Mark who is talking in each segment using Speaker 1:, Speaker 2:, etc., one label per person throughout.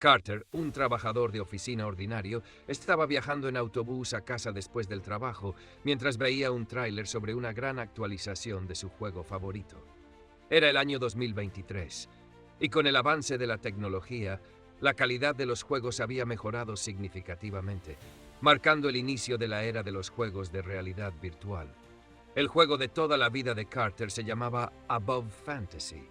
Speaker 1: Carter, un trabajador de oficina ordinario, estaba viajando en autobús a casa después del trabajo mientras veía un tráiler sobre una gran actualización de su juego favorito. Era el año 2023, y con el avance de la tecnología, la calidad de los juegos había mejorado significativamente, marcando el inicio de la era de los juegos de realidad virtual. El juego de toda la vida de Carter se llamaba Above Fantasy,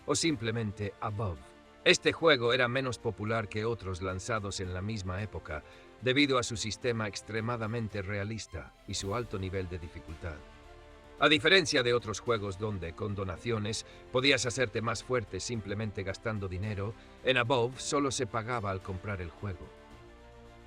Speaker 1: o simplemente Above. Este juego era menos popular que otros lanzados en la misma época, debido a su sistema extremadamente realista y su alto nivel de dificultad. A diferencia de otros juegos donde, con donaciones, podías hacerte más fuerte simplemente gastando dinero, en Above solo se pagaba al comprar el juego.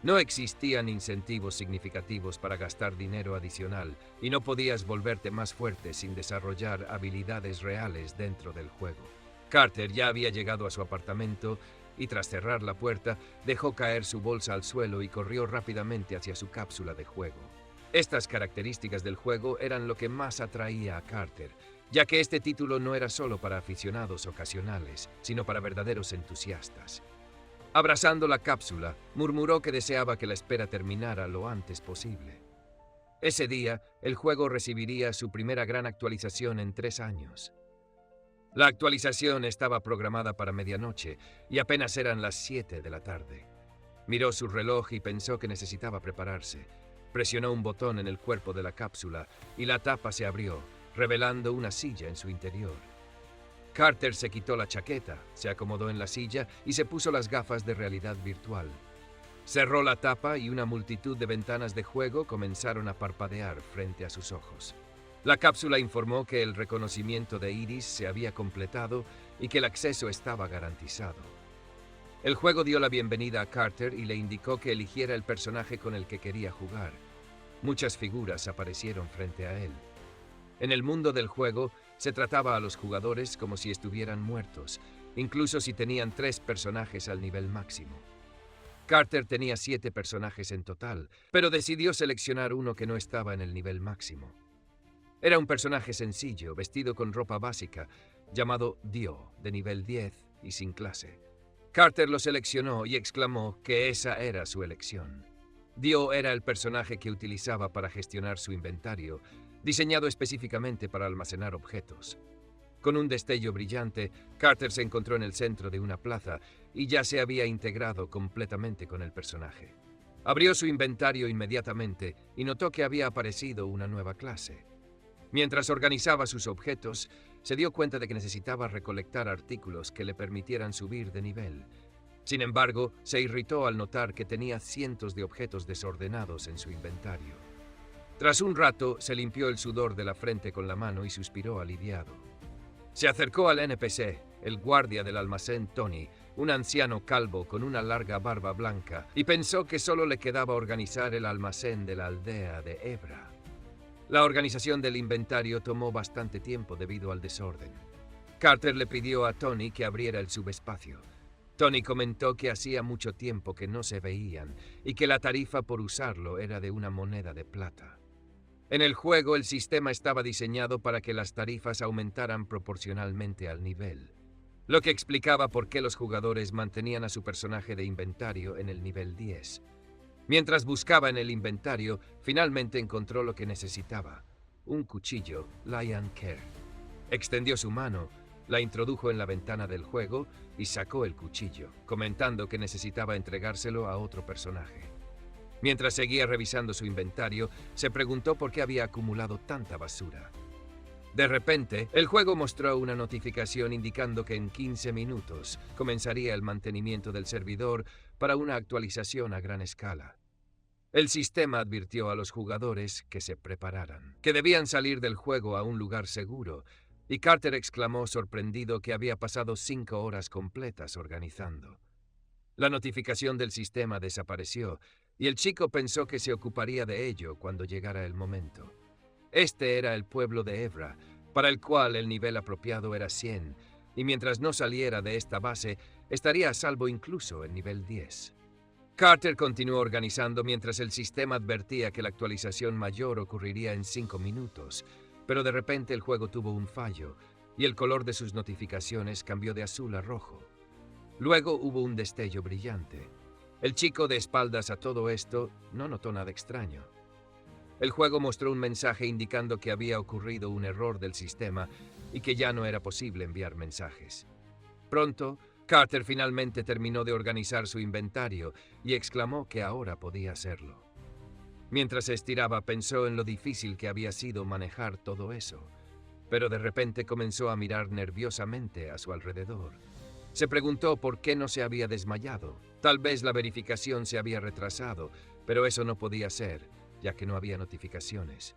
Speaker 1: No existían incentivos significativos para gastar dinero adicional y no podías volverte más fuerte sin desarrollar habilidades reales dentro del juego. Carter ya había llegado a su apartamento y tras cerrar la puerta, dejó caer su bolsa al suelo y corrió rápidamente hacia su cápsula de juego. Estas características del juego eran lo que más atraía a Carter, ya que este título no era solo para aficionados ocasionales, sino para verdaderos entusiastas. Abrazando la cápsula, murmuró que deseaba que la espera terminara lo antes posible. Ese día, el juego recibiría su primera gran actualización en 3 años. La actualización estaba programada para medianoche y apenas eran las 7 de la tarde. Miró su reloj y pensó que necesitaba prepararse. Presionó un botón en el cuerpo de la cápsula y la tapa se abrió, revelando una silla en su interior. Carter se quitó la chaqueta, se acomodó en la silla y se puso las gafas de realidad virtual. Cerró la tapa y una multitud de ventanas de juego comenzaron a parpadear frente a sus ojos. La cápsula informó que el reconocimiento de iris se había completado y que el acceso estaba garantizado. El juego dio la bienvenida a Carter y le indicó que eligiera el personaje con el que quería jugar. Muchas figuras aparecieron frente a él. En el mundo del juego, se trataba a los jugadores como si estuvieran muertos, incluso si tenían 3 personajes al nivel máximo. Carter tenía 7 personajes en total, pero decidió seleccionar uno que no estaba en el nivel máximo. Era un personaje sencillo, vestido con ropa básica, llamado Dio, de nivel 10 y sin clase. Carter lo seleccionó y exclamó que esa era su elección. Dio era el personaje que utilizaba para gestionar su inventario, diseñado específicamente para almacenar objetos. Con un destello brillante, Carter se encontró en el centro de una plaza y ya se había integrado completamente con el personaje. Abrió su inventario inmediatamente y notó que había aparecido una nueva clase. Mientras organizaba sus objetos, se dio cuenta de que necesitaba recolectar artículos que le permitieran subir de nivel. Sin embargo, se irritó al notar que tenía cientos de objetos desordenados en su inventario. Tras un rato, se limpió el sudor de la frente con la mano y suspiró aliviado. Se acercó al NPC, el guardia del almacén Tony, un anciano calvo con una larga barba blanca, y pensó que solo le quedaba organizar el almacén de la aldea de Evra. La organización del inventario tomó bastante tiempo debido al desorden. Carter le pidió a Tony que abriera el subespacio. Tony comentó que hacía mucho tiempo que no se veían y que la tarifa por usarlo era de una moneda de plata. En el juego, el sistema estaba diseñado para que las tarifas aumentaran proporcionalmente al nivel, lo que explicaba por qué los jugadores mantenían a su personaje de inventario en el nivel 10. Mientras buscaba en el inventario, finalmente encontró lo que necesitaba: un cuchillo Lion Care. Extendió su mano, la introdujo en la ventana del juego y sacó el cuchillo, comentando que necesitaba entregárselo a otro personaje. Mientras seguía revisando su inventario, se preguntó por qué había acumulado tanta basura. De repente, el juego mostró una notificación indicando que en 15 minutos comenzaría el mantenimiento del servidor para una actualización a gran escala. El sistema advirtió a los jugadores que se prepararan, que debían salir del juego a un lugar seguro, y Carter exclamó sorprendido que había pasado 5 horas completas organizando. La notificación del sistema desapareció, y el chico pensó que se ocuparía de ello cuando llegara el momento. Este era el pueblo de Evra, para el cual el nivel apropiado era 100, y mientras no saliera de esta base, estaría a salvo incluso en nivel 10. Carter continuó organizando mientras el sistema advertía que la actualización mayor ocurriría en 5 minutos, pero de repente el juego tuvo un fallo, y el color de sus notificaciones cambió de azul a rojo. Luego hubo un destello brillante. El chico, de espaldas a todo esto, no notó nada extraño. El juego mostró un mensaje indicando que había ocurrido un error del sistema y que ya no era posible enviar mensajes. Pronto, Carter finalmente terminó de organizar su inventario y exclamó que ahora podía hacerlo. Mientras se estiraba, pensó en lo difícil que había sido manejar todo eso, pero de repente comenzó a mirar nerviosamente a su alrededor. Se preguntó por qué no se había desmayado. Tal vez la verificación se había retrasado, pero eso no podía ser, ya que no había notificaciones.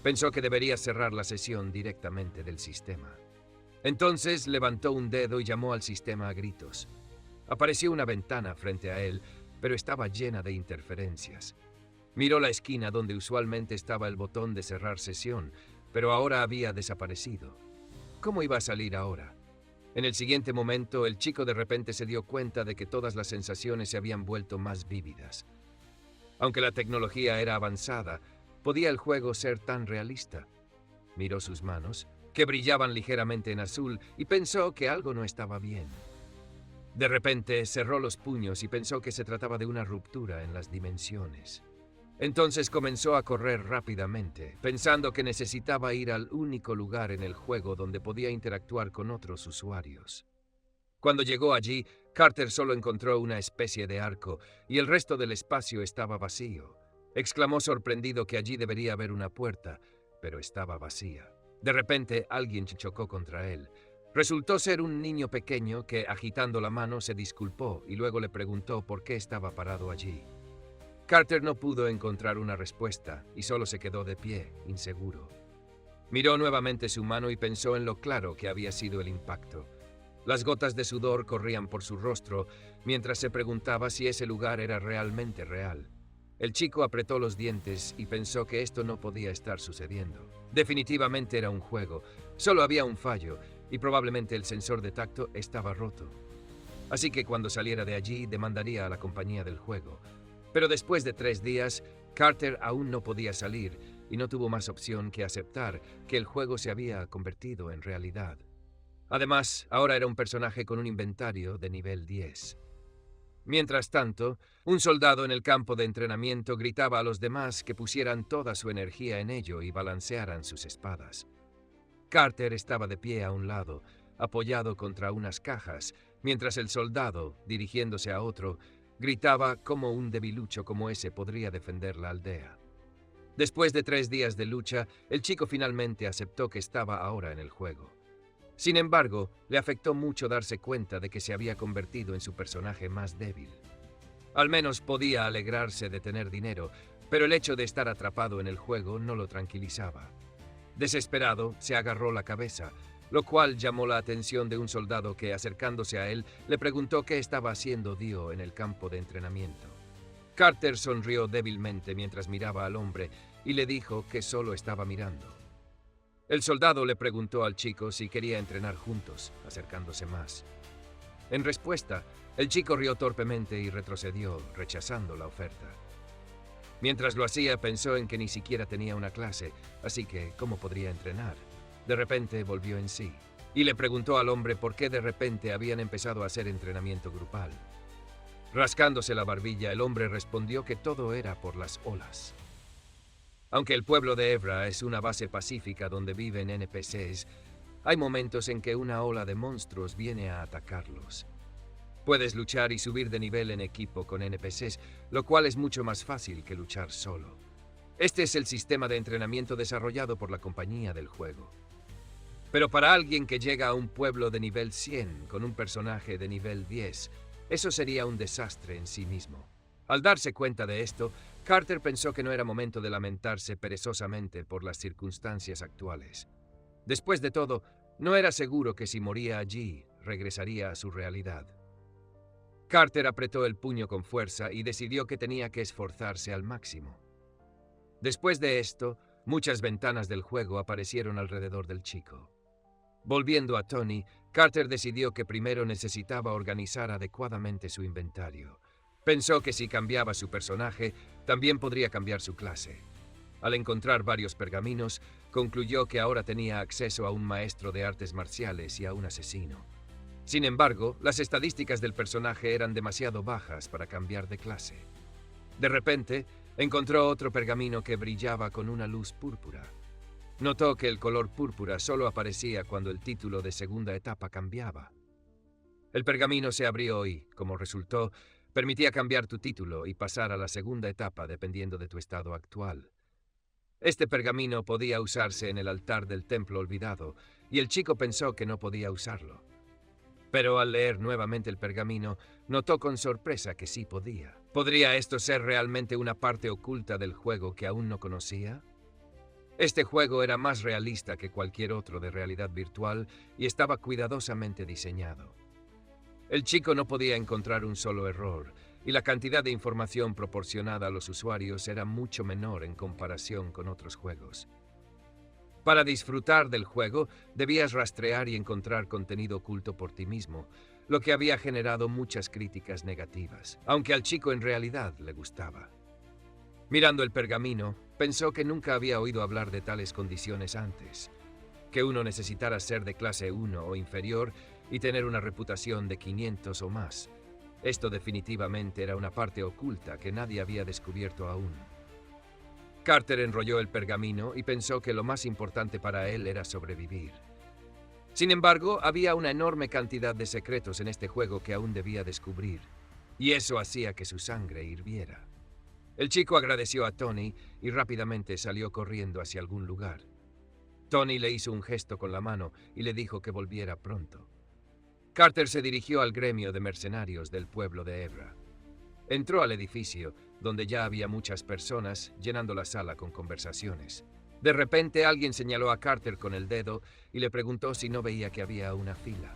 Speaker 1: Pensó que debería cerrar la sesión directamente del sistema. Entonces levantó un dedo y llamó al sistema a gritos. Apareció una ventana frente a él, pero estaba llena de interferencias. Miró la esquina donde usualmente estaba el botón de cerrar sesión, pero ahora había desaparecido. ¿Cómo iba a salir ahora? En el siguiente momento, el chico de repente se dio cuenta de que todas las sensaciones se habían vuelto más vívidas. Aunque la tecnología era avanzada, ¿podía el juego ser tan realista? Miró sus manos, que brillaban ligeramente en azul, y pensó que algo no estaba bien. De repente, cerró los puños y pensó que se trataba de una ruptura en las dimensiones. Entonces comenzó a correr rápidamente, pensando que necesitaba ir al único lugar en el juego donde podía interactuar con otros usuarios. Cuando llegó allí, Carter solo encontró una especie de arco y el resto del espacio estaba vacío. Exclamó sorprendido que allí debería haber una puerta, pero estaba vacía. De repente, alguien chocó contra él. Resultó ser un niño pequeño que, agitando la mano, se disculpó y luego le preguntó por qué estaba parado allí. Carter no pudo encontrar una respuesta y solo se quedó de pie, inseguro. Miró nuevamente su mano y pensó en lo claro que había sido el impacto. Las gotas de sudor corrían por su rostro mientras se preguntaba si ese lugar era realmente real. El chico apretó los dientes y pensó que esto no podía estar sucediendo. Definitivamente era un juego, solo había un fallo y probablemente el sensor de tacto estaba roto. Así que cuando saliera de allí demandaría a la compañía del juego. Pero después de 3 días, Carter aún no podía salir y no tuvo más opción que aceptar que el juego se había convertido en realidad. Además, ahora era un personaje con un inventario de nivel 10. Mientras tanto, un soldado en el campo de entrenamiento gritaba a los demás que pusieran toda su energía en ello y balancearan sus espadas. Carter estaba de pie a un lado, apoyado contra unas cajas, mientras el soldado, dirigiéndose a otro, gritaba cómo un debilucho como ese podría defender la aldea. Después de 3 días de lucha, el chico finalmente aceptó que estaba ahora en el juego. Sin embargo, le afectó mucho darse cuenta de que se había convertido en su personaje más débil. Al menos podía alegrarse de tener dinero, pero el hecho de estar atrapado en el juego no lo tranquilizaba. Desesperado, se agarró la cabeza, lo cual llamó la atención de un soldado que, acercándose a él, le preguntó qué estaba haciendo Dio en el campo de entrenamiento. Carter sonrió débilmente mientras miraba al hombre y le dijo que solo estaba mirando. El soldado le preguntó al chico si quería entrenar juntos, acercándose más. En respuesta, el chico rió torpemente y retrocedió, rechazando la oferta. Mientras lo hacía, pensó en que ni siquiera tenía una clase, así que ¿cómo podría entrenar? De repente volvió en sí, y le preguntó al hombre por qué de repente habían empezado a hacer entrenamiento grupal. Rascándose la barbilla, el hombre respondió que todo era por las olas. Aunque el pueblo de Evra es una base pacífica donde viven NPCs, hay momentos en que una ola de monstruos viene a atacarlos. Puedes luchar y subir de nivel en equipo con NPCs, lo cual es mucho más fácil que luchar solo. Este es el sistema de entrenamiento desarrollado por la compañía del juego. Pero para alguien que llega a un pueblo de nivel 100 con un personaje de nivel 10, eso sería un desastre en sí mismo. Al darse cuenta de esto, Carter pensó que no era momento de lamentarse perezosamente por las circunstancias actuales. Después de todo, no era seguro que si moría allí, regresaría a su realidad. Carter apretó el puño con fuerza y decidió que tenía que esforzarse al máximo. Después de esto, muchas ventanas del juego aparecieron alrededor del chico. Volviendo a Tony, Carter decidió que primero necesitaba organizar adecuadamente su inventario. Pensó que si cambiaba su personaje, también podría cambiar su clase. Al encontrar varios pergaminos, concluyó que ahora tenía acceso a un maestro de artes marciales y a un asesino. Sin embargo, las estadísticas del personaje eran demasiado bajas para cambiar de clase. De repente, encontró otro pergamino que brillaba con una luz púrpura. Notó que el color púrpura solo aparecía cuando el título de segunda etapa cambiaba. El pergamino se abrió y, como resultó, permitía cambiar tu título y pasar a la segunda etapa dependiendo de tu estado actual. Este pergamino podía usarse en el altar del templo olvidado, y el chico pensó que no podía usarlo. Pero al leer nuevamente el pergamino, notó con sorpresa que sí podía. ¿Podría esto ser realmente una parte oculta del juego que aún no conocía? Este juego era más realista que cualquier otro de realidad virtual y estaba cuidadosamente diseñado. El chico no podía encontrar un solo error, y la cantidad de información proporcionada a los usuarios era mucho menor en comparación con otros juegos. Para disfrutar del juego, debías rastrear y encontrar contenido oculto por ti mismo, lo que había generado muchas críticas negativas, aunque al chico en realidad le gustaba. Mirando el pergamino, pensó que nunca había oído hablar de tales condiciones antes, que uno necesitara ser de clase 1 o inferior y tener una reputación de 500 o más. Esto definitivamente era una parte oculta que nadie había descubierto aún. Carter enrolló el pergamino y pensó que lo más importante para él era sobrevivir. Sin embargo, había una enorme cantidad de secretos en este juego que aún debía descubrir, y eso hacía que su sangre hirviera. El chico agradeció a Tony y rápidamente salió corriendo hacia algún lugar. Tony le hizo un gesto con la mano y le dijo que volviera pronto. Carter se dirigió al gremio de mercenarios del pueblo de Hebra. Entró al edificio, donde ya había muchas personas, llenando la sala con conversaciones. De repente alguien señaló a Carter con el dedo y le preguntó si no veía que había una fila.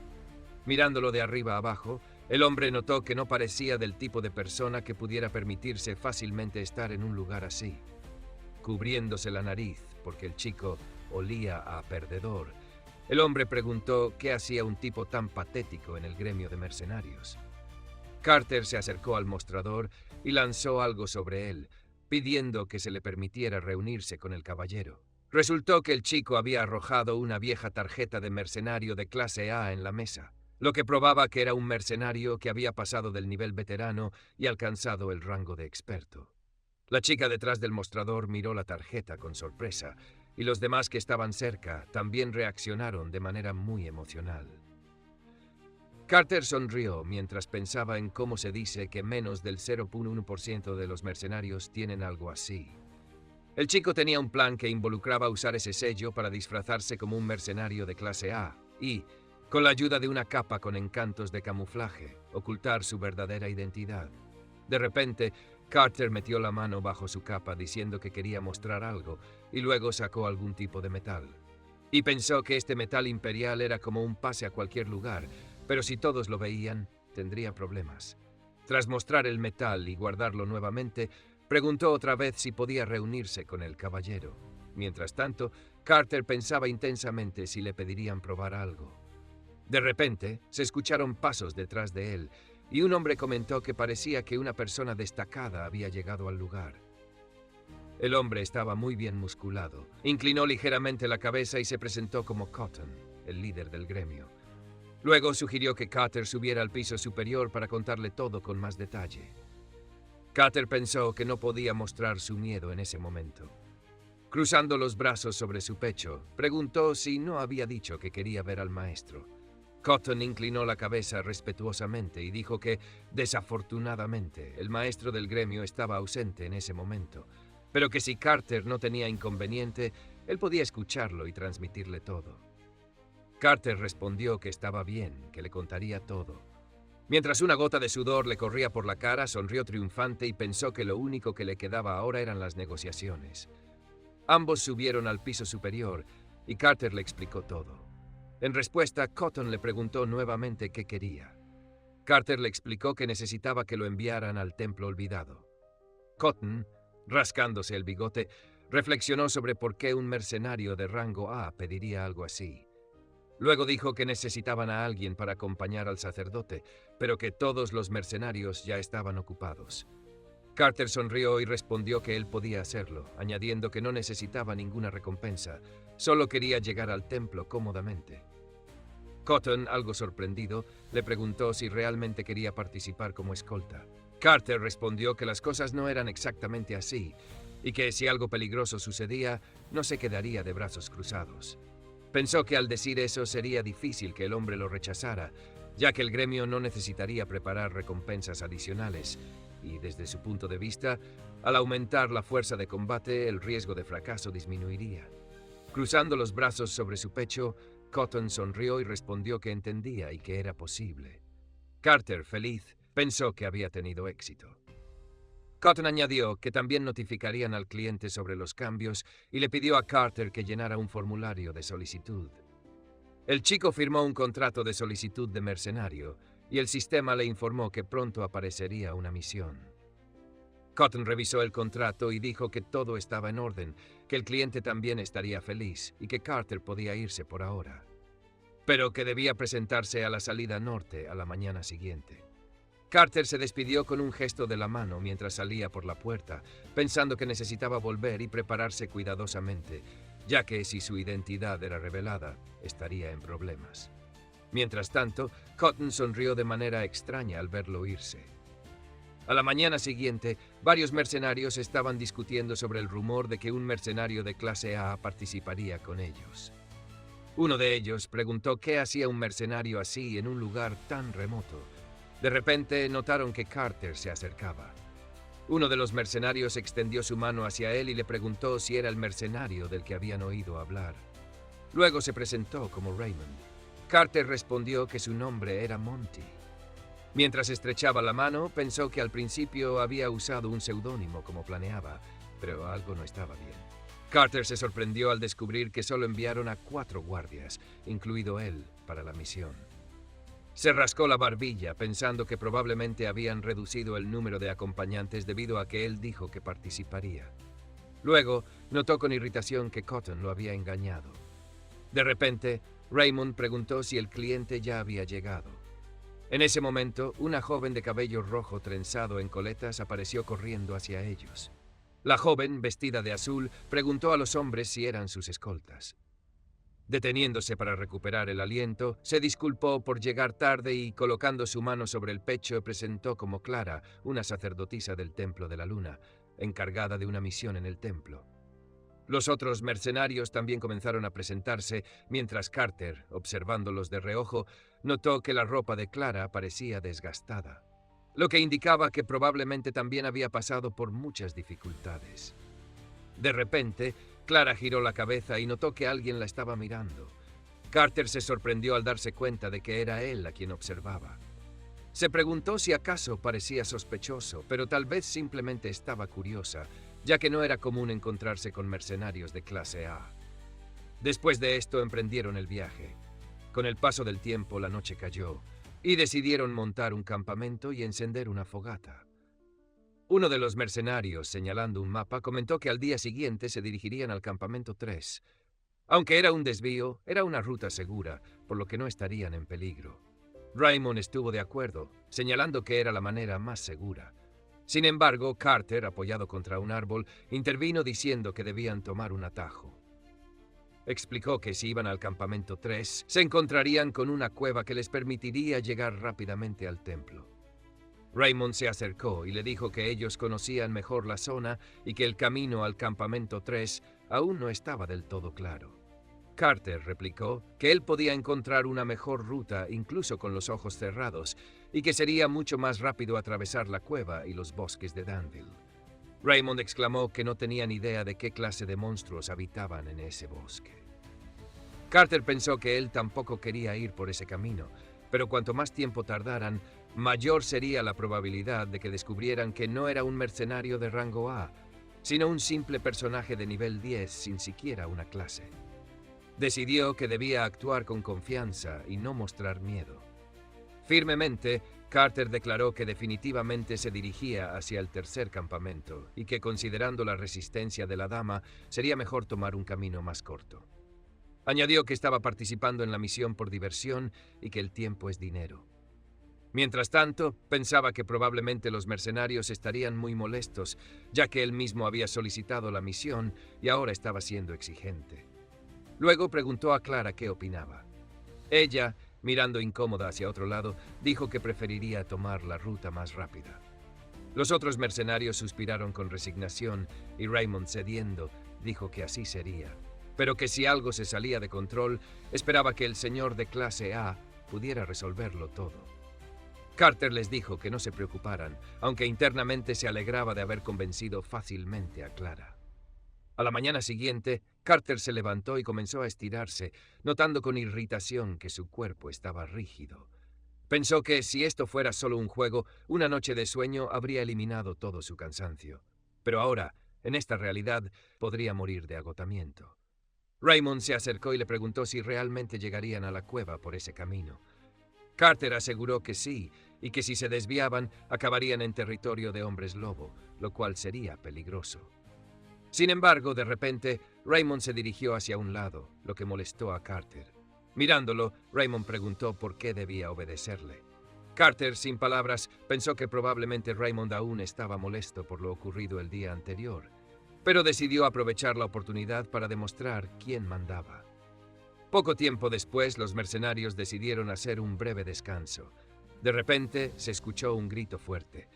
Speaker 1: Mirándolo de arriba a abajo, el hombre notó que no parecía del tipo de persona que pudiera permitirse fácilmente estar en un lugar así. Cubriéndose la nariz, porque el chico olía a perdedor, el hombre preguntó qué hacía un tipo tan patético en el gremio de mercenarios. Carter se acercó al mostrador y lanzó algo sobre él, pidiendo que se le permitiera reunirse con el caballero. Resultó que el chico había arrojado una vieja tarjeta de mercenario de clase A en la mesa, lo que probaba que era un mercenario que había pasado del nivel veterano y alcanzado el rango de experto. La chica detrás del mostrador miró la tarjeta con sorpresa, y los demás que estaban cerca también reaccionaron de manera muy emocional. Carter sonrió mientras pensaba en cómo se dice que menos del 0.1% de los mercenarios tienen algo así. El chico tenía un plan que involucraba usar ese sello para disfrazarse como un mercenario de clase A y, con la ayuda de una capa con encantos de camuflaje, ocultar su verdadera identidad. De repente, Carter metió la mano bajo su capa diciendo que quería mostrar algo y luego sacó algún tipo de metal. Y pensó que este metal imperial era como un pase a cualquier lugar, pero si todos lo veían, tendría problemas. Tras mostrar el metal y guardarlo nuevamente, preguntó otra vez si podía reunirse con el caballero. Mientras tanto, Carter pensaba intensamente si le pedirían probar algo. De repente, se escucharon pasos detrás de él, y un hombre comentó que parecía que una persona destacada había llegado al lugar. El hombre estaba muy bien musculado, inclinó ligeramente la cabeza y se presentó como Cotton, el líder del gremio. Luego sugirió que Carter subiera al piso superior para contarle todo con más detalle. Carter pensó que no podía mostrar su miedo en ese momento. Cruzando los brazos sobre su pecho, preguntó si no había dicho que quería ver al maestro. Cotton inclinó la cabeza respetuosamente y dijo que, desafortunadamente, el maestro del gremio estaba ausente en ese momento, pero que si Carter no tenía inconveniente, él podía escucharlo y transmitirle todo. Carter respondió que estaba bien, que le contaría todo. Mientras una gota de sudor le corría por la cara, sonrió triunfante y pensó que lo único que le quedaba ahora eran las negociaciones. Ambos subieron al piso superior y Carter le explicó todo. En respuesta, Cotton le preguntó nuevamente qué quería. Carter le explicó que necesitaba que lo enviaran al templo olvidado. Cotton, rascándose el bigote, reflexionó sobre por qué un mercenario de rango A pediría algo así. Luego dijo que necesitaban a alguien para acompañar al sacerdote, pero que todos los mercenarios ya estaban ocupados. Carter sonrió y respondió que él podía hacerlo, añadiendo que no necesitaba ninguna recompensa, solo quería llegar al templo cómodamente. Cotton, algo sorprendido, le preguntó si realmente quería participar como escolta. Carter respondió que las cosas no eran exactamente así y que si algo peligroso sucedía, no se quedaría de brazos cruzados. Pensó que al decir eso sería difícil que el hombre lo rechazara, ya que el gremio no necesitaría preparar recompensas adicionales, y desde su punto de vista, al aumentar la fuerza de combate, el riesgo de fracaso disminuiría. Cruzando los brazos sobre su pecho, Cotton sonrió y respondió que entendía y que era posible. Carter, feliz, pensó que había tenido éxito. Cotton añadió que también notificarían al cliente sobre los cambios y le pidió a Carter que llenara un formulario de solicitud. El chico firmó un contrato de solicitud de mercenario y el sistema le informó que pronto aparecería una misión. Cotton revisó el contrato y dijo que todo estaba en orden, que el cliente también estaría feliz y que Carter podía irse por ahora, pero que debía presentarse a la salida norte a la mañana siguiente. Carter se despidió con un gesto de la mano mientras salía por la puerta, pensando que necesitaba volver y prepararse cuidadosamente, ya que si su identidad era revelada, estaría en problemas. Mientras tanto, Cotton sonrió de manera extraña al verlo irse. A la mañana siguiente, varios mercenarios estaban discutiendo sobre el rumor de que un mercenario de clase A participaría con ellos. Uno de ellos preguntó qué hacía un mercenario así en un lugar tan remoto. De repente notaron que Carter se acercaba. Uno de los mercenarios extendió su mano hacia él y le preguntó si era el mercenario del que habían oído hablar. Luego se presentó como Raymond. Carter respondió que su nombre era Monty. Mientras estrechaba la mano, pensó que al principio había usado un seudónimo como planeaba, pero algo no estaba bien. Carter se sorprendió al descubrir que solo enviaron a 4 guardias, incluido él, para la misión. Se rascó la barbilla, pensando que probablemente habían reducido el número de acompañantes debido a que él dijo que participaría. Luego, notó con irritación que Cotton lo había engañado. De repente, Raymond preguntó si el cliente ya había llegado. En ese momento, una joven de cabello rojo trenzado en coletas apareció corriendo hacia ellos. La joven, vestida de azul, preguntó a los hombres si eran sus escoltas. Deteniéndose para recuperar el aliento, se disculpó por llegar tarde y, colocando su mano sobre el pecho, presentó como Clara, una sacerdotisa del Templo de la Luna, encargada de una misión en el templo. Los otros mercenarios también comenzaron a presentarse, mientras Carter, observándolos de reojo, notó que la ropa de Clara parecía desgastada, lo que indicaba que probablemente también había pasado por muchas dificultades. De repente, Clara giró la cabeza y notó que alguien la estaba mirando. Carter se sorprendió al darse cuenta de que era él a quien observaba. Se preguntó si acaso parecía sospechoso, pero tal vez simplemente estaba curiosa, ya que no era común encontrarse con mercenarios de clase A. Después de esto emprendieron el viaje. Con el paso del tiempo la noche cayó, y decidieron montar un campamento y encender una fogata. Uno de los mercenarios, señalando un mapa, comentó que al día siguiente se dirigirían al campamento 3. Aunque era un desvío, era una ruta segura, por lo que no estarían en peligro. Raymond estuvo de acuerdo, señalando que era la manera más segura. Sin embargo, Carter, apoyado contra un árbol, intervino diciendo que debían tomar un atajo. Explicó que si iban al campamento 3, se encontrarían con una cueva que les permitiría llegar rápidamente al templo. Raymond se acercó y le dijo que ellos conocían mejor la zona y que el camino al campamento 3 aún no estaba del todo claro. Carter replicó que él podía encontrar una mejor ruta incluso con los ojos cerrados y que sería mucho más rápido atravesar la cueva y los bosques de Danville. Raymond exclamó que no tenían idea de qué clase de monstruos habitaban en ese bosque. Carter pensó que él tampoco quería ir por ese camino, pero cuanto más tiempo tardaran, mayor sería la probabilidad de que descubrieran que no era un mercenario de rango A, sino un simple personaje de nivel 10 sin siquiera una clase. Decidió que debía actuar con confianza y no mostrar miedo. Firmemente, Carter declaró que definitivamente se dirigía hacia el tercer campamento y que, considerando la resistencia de la dama, sería mejor tomar un camino más corto. Añadió que estaba participando en la misión por diversión y que el tiempo es dinero. Mientras tanto, pensaba que probablemente los mercenarios estarían muy molestos, ya que él mismo había solicitado la misión y ahora estaba siendo exigente. Luego preguntó a Clara qué opinaba. Ella, Mirando incómoda hacia otro lado, dijo que preferiría tomar la ruta más rápida. Los otros mercenarios suspiraron con resignación y Raymond, cediendo, dijo que así sería, pero que si algo se salía de control, esperaba que el señor de clase A pudiera resolverlo todo. Carter les dijo que no se preocuparan, aunque internamente se alegraba de haber convencido fácilmente a Clara. A la mañana siguiente, Carter se levantó y comenzó a estirarse, notando con irritación que su cuerpo estaba rígido. Pensó que si esto fuera solo un juego, una noche de sueño habría eliminado todo su cansancio. Pero ahora, en esta realidad, podría morir de agotamiento. Raymond se acercó y le preguntó si realmente llegarían a la cueva por ese camino. Carter aseguró que sí, y que si se desviaban, acabarían en territorio de hombres lobo, lo cual sería peligroso. Sin embargo, de repente, Raymond se dirigió hacia un lado, lo que molestó a Carter. Mirándolo, Raymond preguntó por qué debía obedecerle. Carter, sin palabras, pensó que probablemente Raymond aún estaba molesto por lo ocurrido el día anterior, pero decidió aprovechar la oportunidad para demostrar quién mandaba. Poco tiempo después, los mercenarios decidieron hacer un breve descanso. De repente, se escuchó un grito fuerte.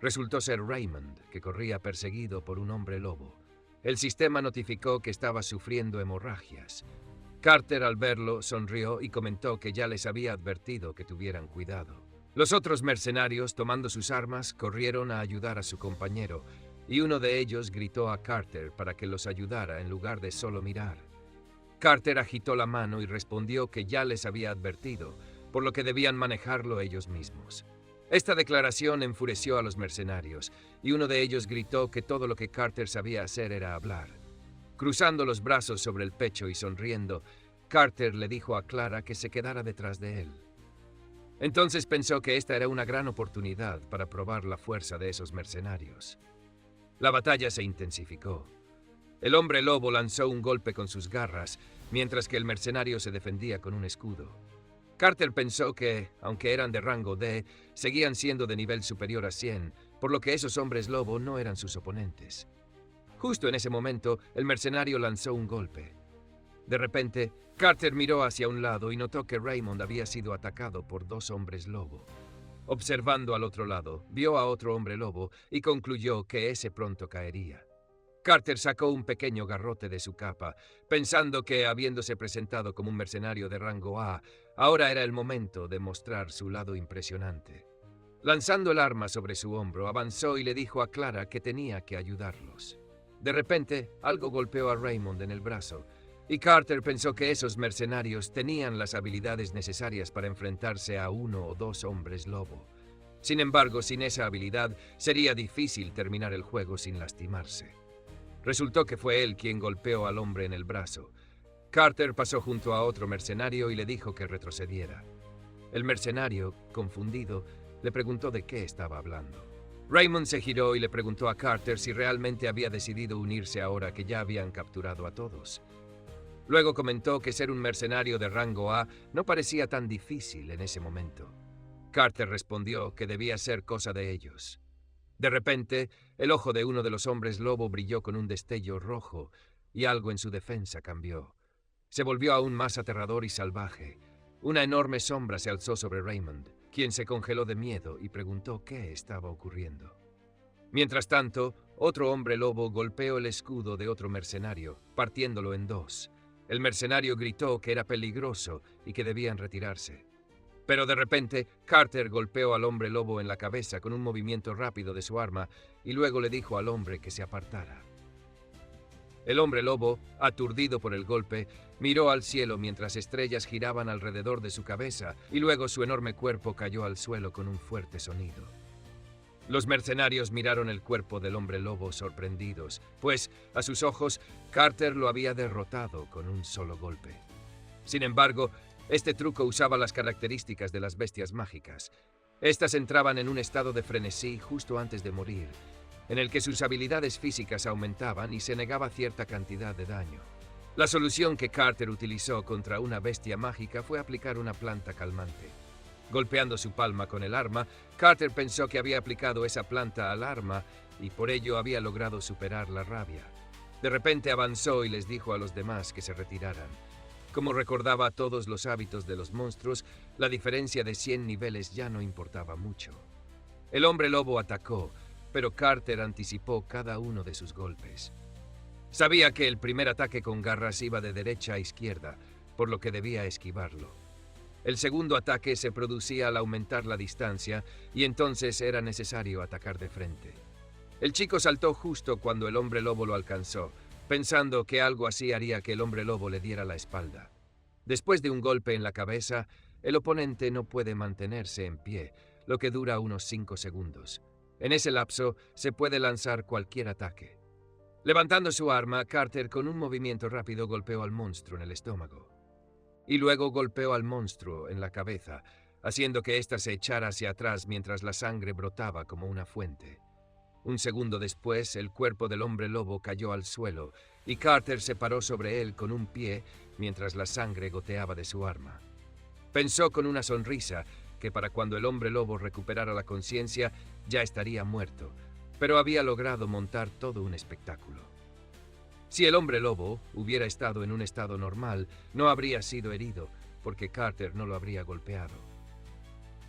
Speaker 1: Resultó ser Raymond, que corría perseguido por un hombre lobo. El sistema notificó que estaba sufriendo hemorragias. Carter, al verlo, sonrió y comentó que ya les había advertido que tuvieran cuidado. Los otros mercenarios, tomando sus armas, corrieron a ayudar a su compañero, y uno de ellos gritó a Carter para que los ayudara en lugar de solo mirar. Carter agitó la mano y respondió que ya les había advertido, por lo que debían manejarlo ellos mismos. Esta declaración enfureció a los mercenarios, y uno de ellos gritó que todo lo que Carter sabía hacer era hablar. Cruzando los brazos sobre el pecho y sonriendo, Carter le dijo a Clara que se quedara detrás de él. Entonces pensó que esta era una gran oportunidad para probar la fuerza de esos mercenarios. La batalla se intensificó. El hombre lobo lanzó un golpe con sus garras, mientras que el mercenario se defendía con un escudo. Carter pensó que, aunque eran de rango D, seguían siendo de nivel superior a 100, por lo que esos hombres lobo no eran sus oponentes. Justo en ese momento, el mercenario lanzó un golpe. De repente, Carter miró hacia un lado y notó que Raymond había sido atacado por 2 hombres lobo. Observando al otro lado, vio a otro hombre lobo y concluyó que ese pronto caería. Carter sacó un pequeño garrote de su capa, pensando que, habiéndose presentado como un mercenario de rango A, ahora era el momento de mostrar su lado impresionante. Lanzando el arma sobre su hombro, avanzó y le dijo a Clara que tenía que ayudarlos. De repente, algo golpeó a Raymond en el brazo, y Carter pensó que esos mercenarios tenían las habilidades necesarias para enfrentarse a 1 o 2 hombres lobo. Sin embargo, sin esa habilidad, sería difícil terminar el juego sin lastimarse. Resultó que fue él quien golpeó al hombre en el brazo. Carter pasó junto a otro mercenario y le dijo que retrocediera. El mercenario, confundido, le preguntó de qué estaba hablando. Raymond se giró y le preguntó a Carter si realmente había decidido unirse ahora que ya habían capturado a todos. Luego comentó que ser un mercenario de rango A no parecía tan difícil en ese momento. Carter respondió que debía ser cosa de ellos. De repente, el ojo de uno de los hombres lobo brilló con un destello rojo, y algo en su defensa cambió. Se volvió aún más aterrador y salvaje. Una enorme sombra se alzó sobre Raymond, quien se congeló de miedo y preguntó qué estaba ocurriendo. Mientras tanto, otro hombre lobo golpeó el escudo de otro mercenario, partiéndolo en 2. El mercenario gritó que era peligroso y que debían retirarse. Pero de repente, Carter golpeó al hombre lobo en la cabeza con un movimiento rápido de su arma y luego le dijo al hombre que se apartara. El hombre lobo, aturdido por el golpe, miró al cielo mientras estrellas giraban alrededor de su cabeza y luego su enorme cuerpo cayó al suelo con un fuerte sonido. Los mercenarios miraron el cuerpo del hombre lobo sorprendidos, pues, a sus ojos, Carter lo había derrotado con un solo golpe. Sin embargo, este truco usaba las características de las bestias mágicas. Estas entraban en un estado de frenesí justo antes de morir, en el que sus habilidades físicas aumentaban y se negaba cierta cantidad de daño. La solución que Carter utilizó contra una bestia mágica fue aplicar una planta calmante. Golpeando su palma con el arma, Carter pensó que había aplicado esa planta al arma y por ello había logrado superar la rabia. De repente avanzó y les dijo a los demás que se retiraran. Como recordaba todos los hábitos de los monstruos, la diferencia de 100 niveles ya no importaba mucho. El hombre lobo atacó, pero Carter anticipó cada uno de sus golpes. Sabía que el primer ataque con garras iba de derecha a izquierda, por lo que debía esquivarlo. El segundo ataque se producía al aumentar la distancia y entonces era necesario atacar de frente. El chico saltó justo cuando el hombre lobo lo alcanzó, pensando que algo así haría que el hombre lobo le diera la espalda. Después de un golpe en la cabeza, el oponente no puede mantenerse en pie, lo que dura unos 5 segundos. En ese lapso se puede lanzar cualquier ataque. Levantando su arma, Carter con un movimiento rápido golpeó al monstruo en el estómago. Y luego golpeó al monstruo en la cabeza, haciendo que ésta se echara hacia atrás mientras la sangre brotaba como una fuente. Un segundo después, el cuerpo del hombre lobo cayó al suelo y Carter se paró sobre él con un pie mientras la sangre goteaba de su arma. Pensó con una sonrisa que para cuando el hombre lobo recuperara la conciencia ya estaría muerto, pero había logrado montar todo un espectáculo. Si el hombre lobo hubiera estado en un estado normal, no habría sido herido, porque Carter no lo habría golpeado.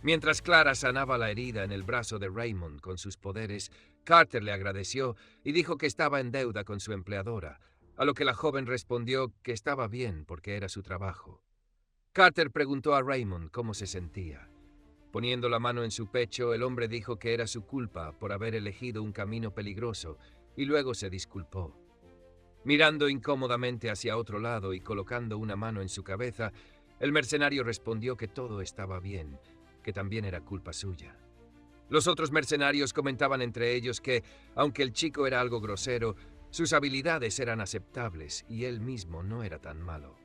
Speaker 1: Mientras Clara sanaba la herida en el brazo de Raymond con sus poderes, Carter le agradeció y dijo que estaba en deuda con su empleadora, a lo que la joven respondió que estaba bien porque era su trabajo. Carter preguntó a Raymond cómo se sentía. Poniendo la mano en su pecho, el hombre dijo que era su culpa por haber elegido un camino peligroso y luego se disculpó. Mirando incómodamente hacia otro lado y colocando una mano en su cabeza, el mercenario respondió que todo estaba bien, que también era culpa suya. Los otros mercenarios comentaban entre ellos que, aunque el chico era algo grosero, sus habilidades eran aceptables y él mismo no era tan malo.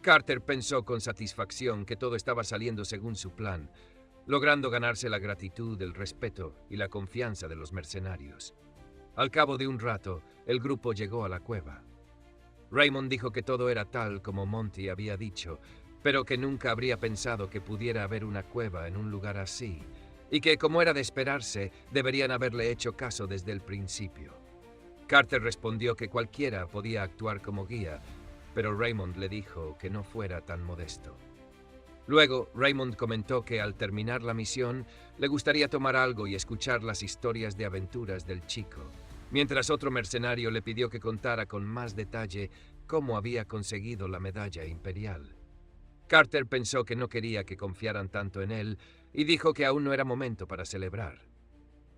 Speaker 1: Carter pensó con satisfacción que todo estaba saliendo según su plan, logrando ganarse la gratitud, el respeto y la confianza de los mercenarios. Al cabo de un rato, el grupo llegó a la cueva. Raymond dijo que todo era tal como Monty había dicho, pero que nunca habría pensado que pudiera haber una cueva en un lugar así, y que, como era de esperarse, deberían haberle hecho caso desde el principio. Carter respondió que cualquiera podía actuar como guía, pero Raymond le dijo que no fuera tan modesto. Luego, Raymond comentó que al terminar la misión, le gustaría tomar algo y escuchar las historias de aventuras del chico, mientras otro mercenario le pidió que contara con más detalle cómo había conseguido la medalla imperial. Carter pensó que no quería que confiaran tanto en él y dijo que aún no era momento para celebrar.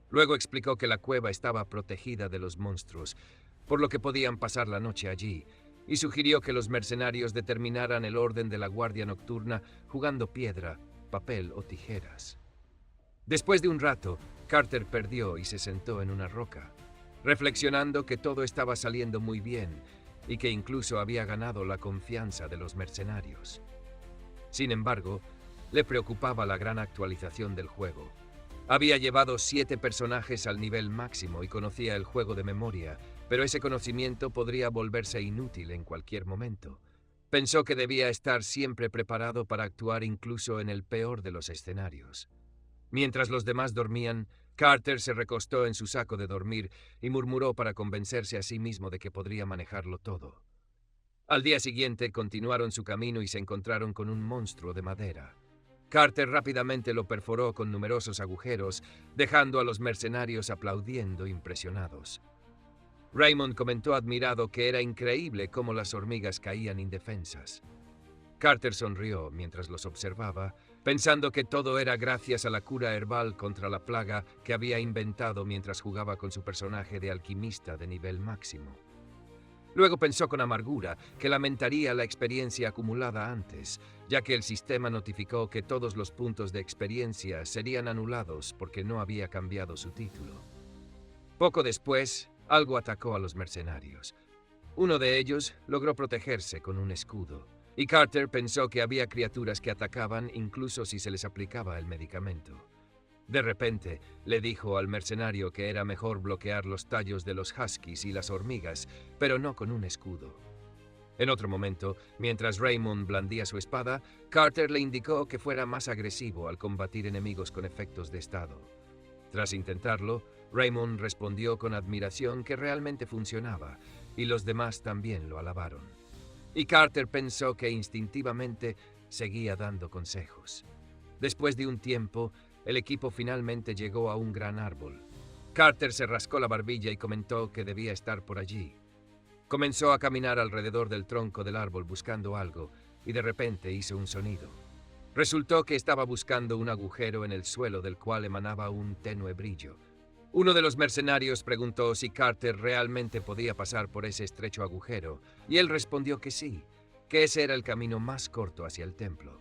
Speaker 1: Luego explicó que la cueva estaba protegida de los monstruos, por lo que podían pasar la noche allí, y sugirió que los mercenarios determinaran el orden de la guardia nocturna jugando piedra, papel o tijeras. Después de un rato, Carter perdió y se sentó en una roca, reflexionando que todo estaba saliendo muy bien y que incluso había ganado la confianza de los mercenarios. Sin embargo, le preocupaba la gran actualización del juego. Había llevado 7 personajes al nivel máximo y conocía el juego de memoria, pero ese conocimiento podría volverse inútil en cualquier momento. Pensó que debía estar siempre preparado para actuar incluso en el peor de los escenarios. Mientras los demás dormían, Carter se recostó en su saco de dormir y murmuró para convencerse a sí mismo de que podría manejarlo todo. Al día siguiente continuaron su camino y se encontraron con un monstruo de madera. Carter rápidamente lo perforó con numerosos agujeros, dejando a los mercenarios aplaudiendo impresionados. Raymond comentó admirado que era increíble cómo las hormigas caían indefensas. Carter sonrió mientras los observaba, pensando que todo era gracias a la cura herbal contra la plaga que había inventado mientras jugaba con su personaje de alquimista de nivel máximo. Luego pensó con amargura que lamentaría la experiencia acumulada antes, ya que el sistema notificó que todos los puntos de experiencia serían anulados porque no había cambiado su título. Poco después, algo atacó a los mercenarios. Uno de ellos logró protegerse con un escudo, y Carter pensó que había criaturas que atacaban incluso si se les aplicaba el medicamento. De repente, le dijo al mercenario que era mejor bloquear los tallos de los huskies y las hormigas, pero no con un escudo. En otro momento, mientras Raymond blandía su espada, Carter le indicó que fuera más agresivo al combatir enemigos con efectos de estado. Tras intentarlo, Raymond respondió con admiración que realmente funcionaba, y los demás también lo alabaron. y Carter pensó que instintivamente seguía dando consejos. Después de un tiempo, el equipo finalmente llegó a un gran árbol. Carter se rascó la barbilla y comentó que debía estar por allí. Comenzó a caminar alrededor del tronco del árbol buscando algo, y de repente hizo un sonido. Resultó que estaba buscando un agujero en el suelo del cual emanaba un tenue brillo. Uno de los mercenarios preguntó si Carter realmente podía pasar por ese estrecho agujero, y él respondió que sí, que ese era el camino más corto hacia el templo.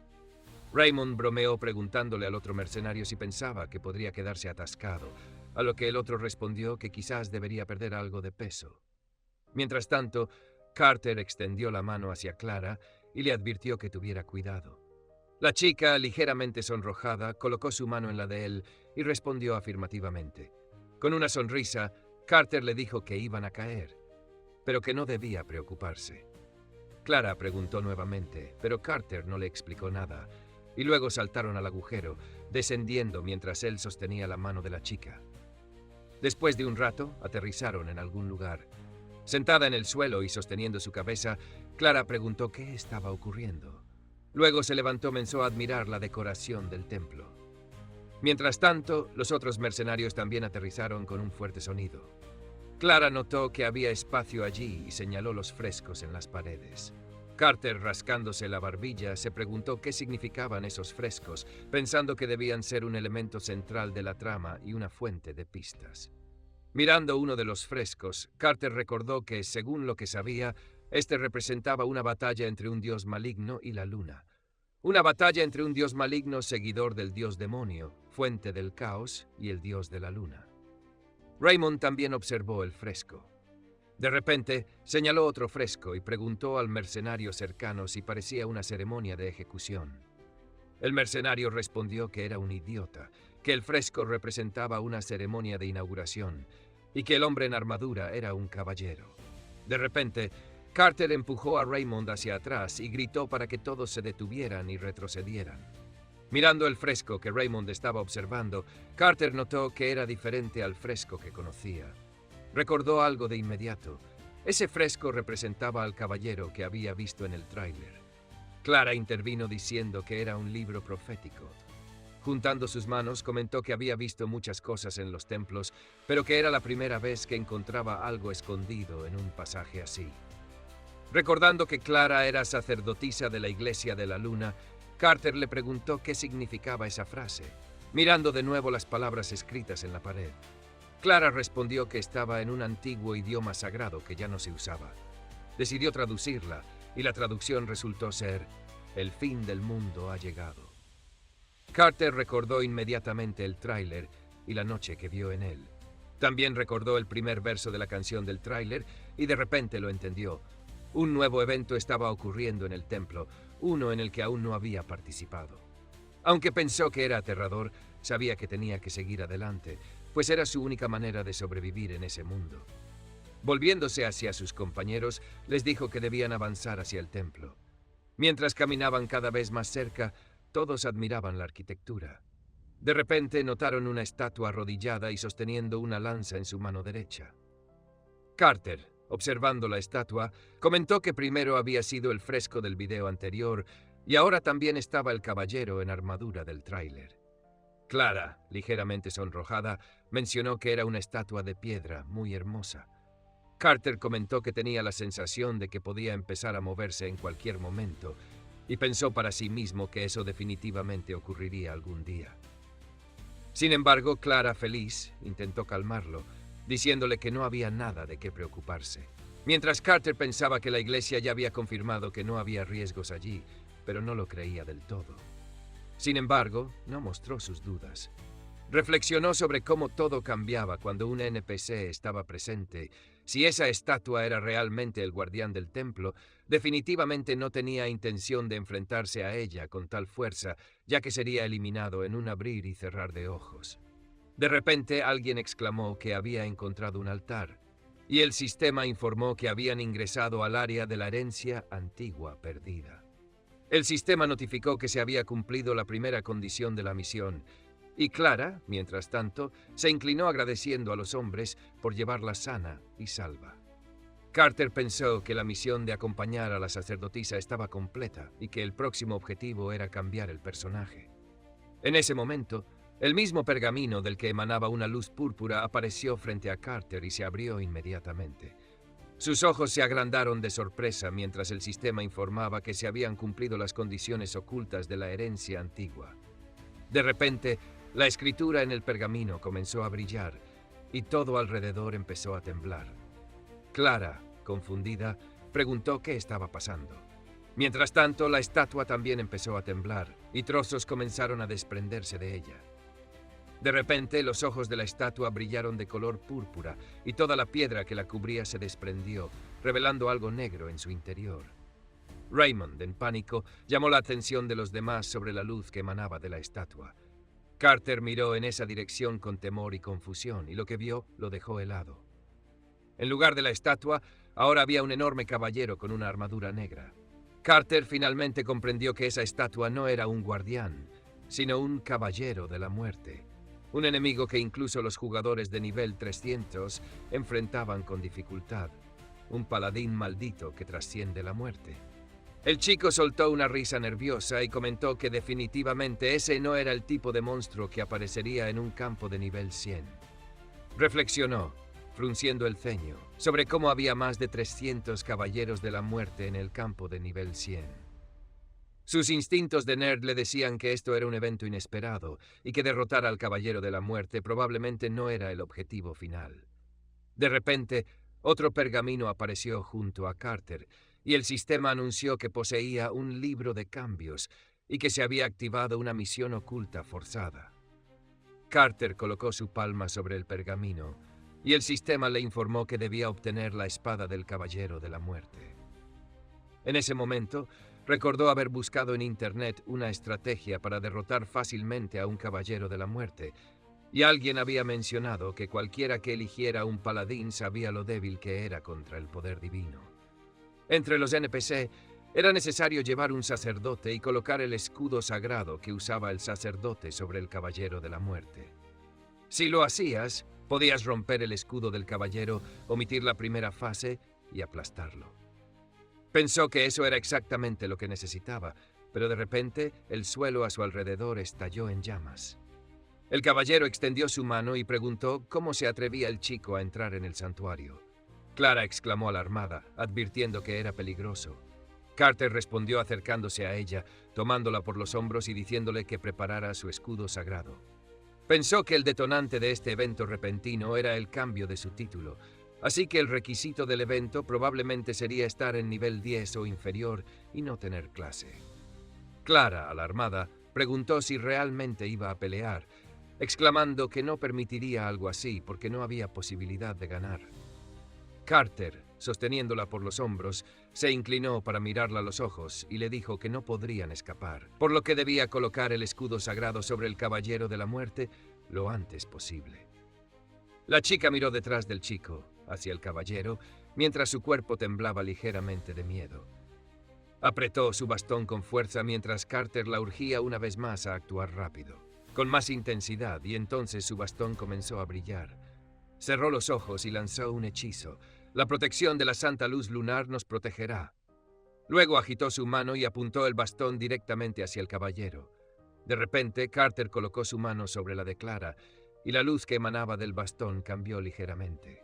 Speaker 1: Raymond bromeó preguntándole al otro mercenario si pensaba que podría quedarse atascado, a lo que el otro respondió que quizás debería perder algo de peso. Mientras tanto, Carter extendió la mano hacia Clara y le advirtió que tuviera cuidado. La chica, ligeramente sonrojada, colocó su mano en la de él y respondió afirmativamente. Con una sonrisa, Carter le dijo que iban a caer, pero que no debía preocuparse. Clara preguntó nuevamente, pero Carter no le explicó nada, y luego saltaron al agujero, descendiendo mientras él sostenía la mano de la chica. Después de un rato, aterrizaron en algún lugar. Sentada en el suelo y sosteniendo su cabeza, Clara preguntó qué estaba ocurriendo. Luego se levantó y comenzó a admirar la decoración del templo. Mientras tanto, los otros mercenarios también aterrizaron con un fuerte sonido. Clara notó que había espacio allí y señaló los frescos en las paredes. Carter, rascándose la barbilla, se preguntó qué significaban esos frescos, pensando que debían ser un elemento central de la trama y una fuente de pistas. Mirando uno de los frescos, Carter recordó que, según lo que sabía, este representaba una batalla entre un dios maligno y la luna. Una batalla entre un dios maligno seguidor del dios demonio, fuente del caos, y el dios de la luna. Raymond también observó el fresco. De repente, señaló otro fresco y preguntó al mercenario cercano si parecía una ceremonia de ejecución. El mercenario respondió que era un idiota, que el fresco representaba una ceremonia de inauguración y que el hombre en armadura era un caballero. De repente, Carter empujó a Raymond hacia atrás y gritó para que todos se detuvieran y retrocedieran. Mirando el fresco que Raymond estaba observando, Carter notó que era diferente al fresco que conocía. Recordó algo de inmediato. Ese fresco representaba al caballero que había visto en el tráiler. Clara intervino diciendo que era un libro profético. Juntando sus manos, comentó que había visto muchas cosas en los templos, pero que era la primera vez que encontraba algo escondido en un pasaje así. Recordando que Clara era sacerdotisa de la Iglesia de la Luna, Carter le preguntó qué significaba esa frase, mirando de nuevo las palabras escritas en la pared. Clara respondió que estaba en un antiguo idioma sagrado que ya no se usaba. Decidió traducirla, y la traducción resultó ser: "El fin del mundo ha llegado". Carter recordó inmediatamente el tráiler y la noche que vio en él. También recordó el primer verso de la canción del tráiler y de repente lo entendió. Un nuevo evento estaba ocurriendo en el templo, uno en el que aún no había participado. Aunque pensó que era aterrador, sabía que tenía que seguir adelante, pues era su única manera de sobrevivir en ese mundo. Volviéndose hacia sus compañeros, les dijo que debían avanzar hacia el templo. Mientras caminaban cada vez más cerca, todos admiraban la arquitectura. De repente notaron una estatua arrodillada y sosteniendo una lanza en su mano derecha. Carter, observando la estatua, comentó que primero había sido el fresco del video anterior y ahora también estaba el caballero en armadura del tráiler. Clara, ligeramente sonrojada, mencionó que era una estatua de piedra muy hermosa. Carter comentó que tenía la sensación de que podía empezar a moverse en cualquier momento y pensó para sí mismo que eso definitivamente ocurriría algún día. Sin embargo, Clara, feliz, intentó calmarlo, diciéndole que no había nada de qué preocuparse. Mientras Carter pensaba que la iglesia ya había confirmado que no había riesgos allí, pero no lo creía del todo. Sin embargo, no mostró sus dudas. Reflexionó sobre cómo todo cambiaba cuando un NPC estaba presente. Si esa estatua era realmente el guardián del templo, definitivamente no tenía intención de enfrentarse a ella con tal fuerza, ya que sería eliminado en un abrir y cerrar de ojos. De repente, alguien exclamó que había encontrado un altar, y el sistema informó que habían ingresado al área de la herencia antigua perdida. El sistema notificó que se había cumplido la primera condición de la misión, y Clara, mientras tanto, se inclinó agradeciendo a los hombres por llevarla sana y salva. Carter pensó que la misión de acompañar a la sacerdotisa estaba completa y que el próximo objetivo era cambiar el personaje. En ese momento, el mismo pergamino del que emanaba una luz púrpura apareció frente a Carter y se abrió inmediatamente. Sus ojos se agrandaron de sorpresa mientras el sistema informaba que se habían cumplido las condiciones ocultas de la herencia antigua. De repente, la escritura en el pergamino comenzó a brillar y todo alrededor empezó a temblar. Clara, confundida, preguntó qué estaba pasando. Mientras tanto, la estatua también empezó a temblar y trozos comenzaron a desprenderse de ella. De repente, los ojos de la estatua brillaron de color púrpura y toda la piedra que la cubría se desprendió, revelando algo negro en su interior. Raymond, en pánico, llamó la atención de los demás sobre la luz que emanaba de la estatua. Carter miró en esa dirección con temor y confusión, y lo que vio lo dejó helado. En lugar de la estatua, ahora había un enorme caballero con una armadura negra. Carter finalmente comprendió que esa estatua no era un guardián, sino un caballero de la muerte. Un enemigo que incluso los jugadores de nivel 300 enfrentaban con dificultad. Un paladín maldito que trasciende la muerte. El chico soltó una risa nerviosa y comentó que definitivamente ese no era el tipo de monstruo que aparecería en un campo de nivel 100. Reflexionó, frunciendo el ceño, sobre cómo había más de 300 caballeros de la muerte en el campo de nivel 100. Sus instintos de nerd le decían que esto era un evento inesperado y que derrotar al Caballero de la Muerte probablemente no era el objetivo final. De repente, otro pergamino apareció junto a Carter y el sistema anunció que poseía un libro de cambios y que se había activado una misión oculta forzada. Carter colocó su palma sobre el pergamino y el sistema le informó que debía obtener la espada del Caballero de la Muerte. En ese momento, recordó haber buscado en Internet una estrategia para derrotar fácilmente a un Caballero de la Muerte, y alguien había mencionado que cualquiera que eligiera un paladín sabía lo débil que era contra el poder divino. Entre los NPC, era necesario llevar un sacerdote y colocar el escudo sagrado que usaba el sacerdote sobre el Caballero de la Muerte. Si lo hacías, podías romper el escudo del caballero, omitir la primera fase y aplastarlo. Pensó que eso era exactamente lo que necesitaba, pero de repente el suelo a su alrededor estalló en llamas. El caballero extendió su mano y preguntó cómo se atrevía el chico a entrar en el santuario. Clara exclamó alarmada, advirtiendo que era peligroso. Carter respondió acercándose a ella, tomándola por los hombros y diciéndole que preparara su escudo sagrado. Pensó que el detonante de este evento repentino era el cambio de su título, así que el requisito del evento probablemente sería estar en nivel 10 o inferior y no tener clase. Clara, alarmada, preguntó si realmente iba a pelear, exclamando que no permitiría algo así porque no había posibilidad de ganar. Carter, sosteniéndola por los hombros, se inclinó para mirarla a los ojos y le dijo que no podrían escapar, por lo que debía colocar el escudo sagrado sobre el Caballero de la Muerte lo antes posible. La chica miró detrás del chico, hacia el caballero, mientras su cuerpo temblaba ligeramente de miedo. Apretó su bastón con fuerza mientras Carter la urgía una vez más a actuar rápido, con más intensidad, y entonces su bastón comenzó a brillar. Cerró los ojos y lanzó un hechizo. La protección de la Santa Luz Lunar nos protegerá. Luego agitó su mano y apuntó el bastón directamente hacia el caballero. De repente, Carter colocó su mano sobre la de Clara, y la luz que emanaba del bastón cambió ligeramente.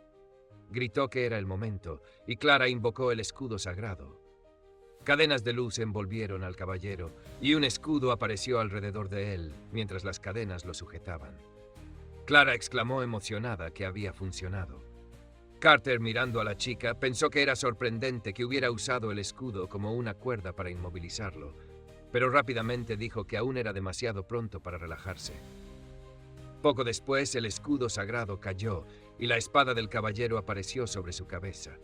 Speaker 1: Gritó que era el momento, y Clara invocó el escudo sagrado. Cadenas de luz envolvieron al caballero, y un escudo apareció alrededor de él, mientras las cadenas lo sujetaban. Clara exclamó emocionada que había funcionado. Carter, mirando a la chica, pensó que era sorprendente que hubiera usado el escudo como una cuerda para inmovilizarlo, pero rápidamente dijo que aún era demasiado pronto para relajarse. Poco después, el escudo sagrado cayó y la espada del caballero apareció sobre su cabeza.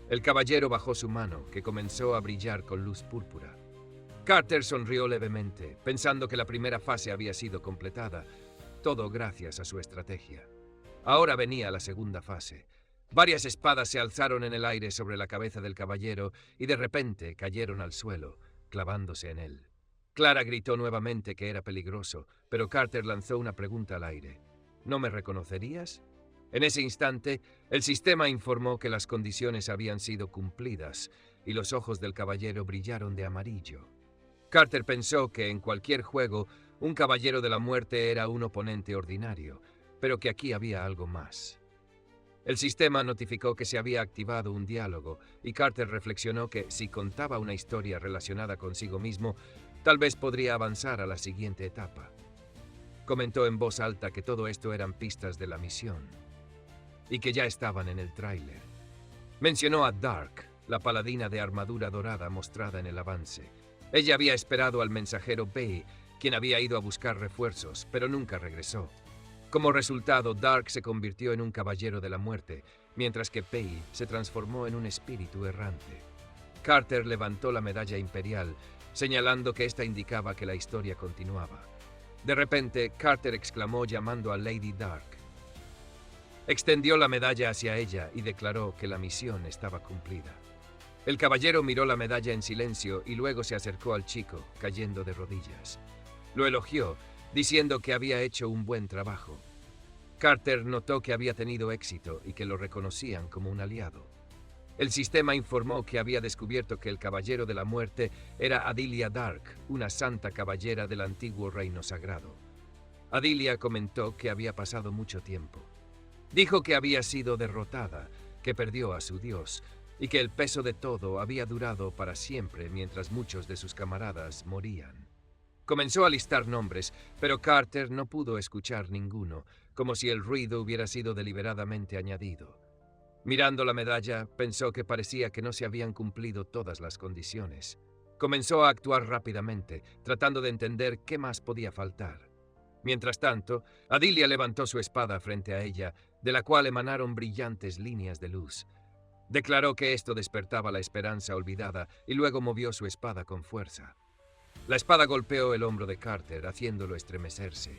Speaker 1: El caballero bajó su mano, que comenzó a brillar con luz púrpura. Carter sonrió levemente, pensando que la primera fase había sido completada, todo gracias a su estrategia. Ahora venía la segunda fase. Varias espadas se alzaron en el aire sobre la cabeza del caballero y de repente cayeron al suelo, clavándose en él. Clara gritó nuevamente que era peligroso, pero Carter lanzó una pregunta al aire. ¿No me reconocerías? En ese instante, el sistema informó que las condiciones habían sido cumplidas y los ojos del caballero brillaron de amarillo. Carter pensó que en cualquier juego, un caballero de la muerte era un oponente ordinario, pero que aquí había algo más. El sistema notificó que se había activado un diálogo, y Carter reflexionó que si contaba una historia relacionada consigo mismo, tal vez podría avanzar a la siguiente etapa. Comentó en voz alta que todo esto eran pistas de la misión, y que ya estaban en el tráiler. Mencionó a Dark, la paladina de armadura dorada mostrada en el avance. Ella había esperado al mensajero Bay, quien había ido a buscar refuerzos, pero nunca regresó. Como resultado, Dark se convirtió en un caballero de la muerte, mientras que Pei se transformó en un espíritu errante. Carter levantó la medalla imperial, señalando que esta indicaba que la historia continuaba. De repente, Carter exclamó llamando a Lady Dark. Extendió la medalla hacia ella y declaró que la misión estaba cumplida. El caballero miró la medalla en silencio y luego se acercó al chico, cayendo de rodillas. Lo elogió, diciendo que había hecho un buen trabajo. Carter notó que había tenido éxito y que lo reconocían como un aliado. El sistema informó que había descubierto que el Caballero de la Muerte era Adilia Dark, una santa caballera del antiguo reino sagrado. Adilia comentó que había pasado mucho tiempo. Dijo que había sido derrotada, que perdió a su dios, y que el peso de todo había durado para siempre mientras muchos de sus camaradas morían. Comenzó a listar nombres, pero Carter no pudo escuchar ninguno, como si el ruido hubiera sido deliberadamente añadido. Mirando la medalla, pensó que parecía que no se habían cumplido todas las condiciones. Comenzó a actuar rápidamente, tratando de entender qué más podía faltar. Mientras tanto, Adilia levantó su espada frente a ella, de la cual emanaron brillantes líneas de luz. Declaró que esto despertaba la esperanza olvidada y luego movió su espada con fuerza. La espada golpeó el hombro de Carter, haciéndolo estremecerse.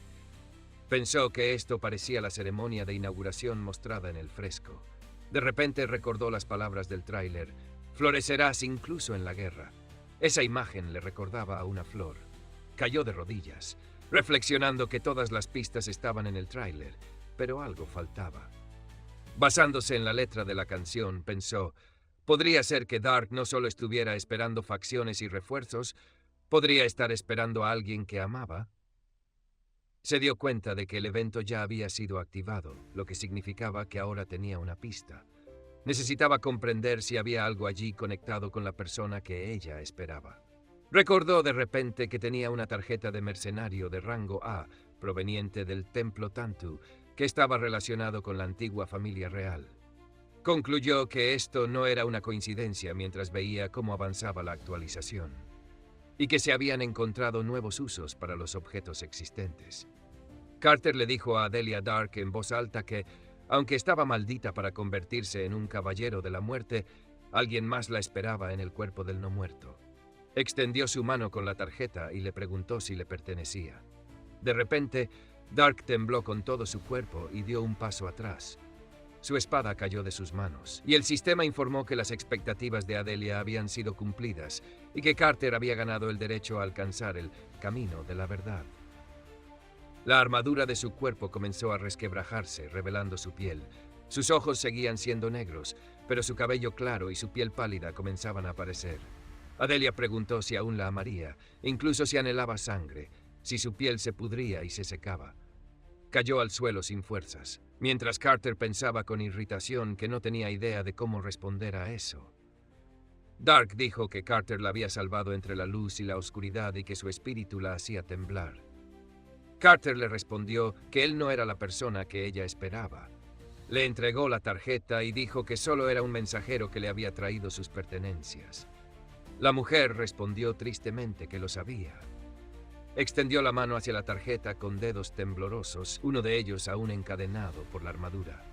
Speaker 1: Pensó que esto parecía la ceremonia de inauguración mostrada en el fresco. De repente recordó las palabras del tráiler: «Florecerás incluso en la guerra». Esa imagen le recordaba a una flor. Cayó de rodillas, reflexionando que todas las pistas estaban en el tráiler, pero algo faltaba. Basándose en la letra de la canción, pensó: podría ser que Dark no solo estuviera esperando facciones y refuerzos, podría estar esperando a alguien que amaba. Se dio cuenta de que el evento ya había sido activado, lo que significaba que ahora tenía una pista. Necesitaba comprender si había algo allí conectado con la persona que ella esperaba. Recordó de repente que tenía una tarjeta de mercenario de rango A, proveniente del Templo Tantu, que estaba relacionado con la antigua familia real. Concluyó que esto no era una coincidencia mientras veía cómo avanzaba la actualización, y que se habían encontrado nuevos usos para los objetos existentes. Carter le dijo a Adelia Dark en voz alta que, aunque estaba maldita para convertirse en un caballero de la muerte, alguien más la esperaba en el cuerpo del no muerto. Extendió su mano con la tarjeta y le preguntó si le pertenecía. De repente, Dark tembló con todo su cuerpo y dio un paso atrás. Su espada cayó de sus manos, y el sistema informó que las expectativas de Adelia habían sido cumplidas y que Carter había ganado el derecho a alcanzar el camino de la verdad. La armadura de su cuerpo comenzó a resquebrajarse, revelando su piel. Sus ojos seguían siendo negros, pero su cabello claro y su piel pálida comenzaban a aparecer. Adelia preguntó si aún la amaría, incluso si anhelaba sangre, si su piel se pudría y se secaba. Cayó al suelo sin fuerzas, mientras Carter pensaba con irritación que no tenía idea de cómo responder a eso. Dark dijo que Carter la había salvado entre la luz y la oscuridad y que su espíritu la hacía temblar. Carter le respondió que él no era la persona que ella esperaba. Le entregó la tarjeta y dijo que solo era un mensajero que le había traído sus pertenencias. La mujer respondió tristemente que lo sabía. Extendió la mano hacia la tarjeta con dedos temblorosos, uno de ellos aún encadenado por la armadura.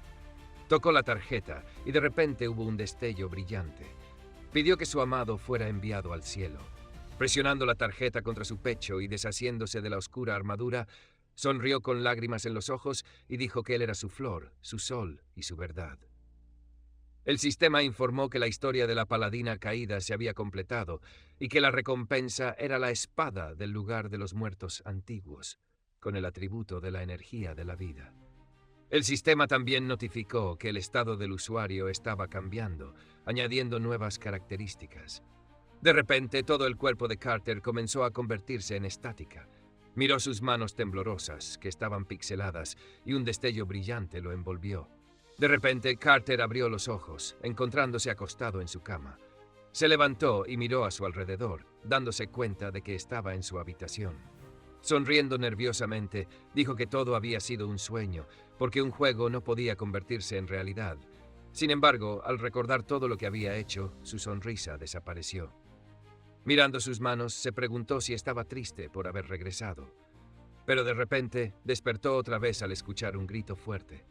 Speaker 1: Tocó la tarjeta y de repente hubo un destello brillante. Pidió que su amado fuera enviado al cielo. Presionando la tarjeta contra su pecho y deshaciéndose de la oscura armadura, sonrió con lágrimas en los ojos y dijo que él era su flor, su sol y su verdad. El sistema informó que la historia de la paladina caída se había completado y que la recompensa era la espada del lugar de los muertos antiguos, con el atributo de la energía de la vida. El sistema también notificó que el estado del usuario estaba cambiando, añadiendo nuevas características. De repente, todo el cuerpo de Carter comenzó a convertirse en estática. Miró sus manos temblorosas, que estaban pixeladas, y un destello brillante lo envolvió. De repente, Carter abrió los ojos, encontrándose acostado en su cama. Se levantó y miró a su alrededor, dándose cuenta de que estaba en su habitación. Sonriendo nerviosamente, dijo que todo había sido un sueño, porque un juego no podía convertirse en realidad. Sin embargo, al recordar todo lo que había hecho, su sonrisa desapareció. Mirando sus manos, se preguntó si estaba triste por haber regresado. Pero de repente, despertó otra vez al escuchar un grito fuerte.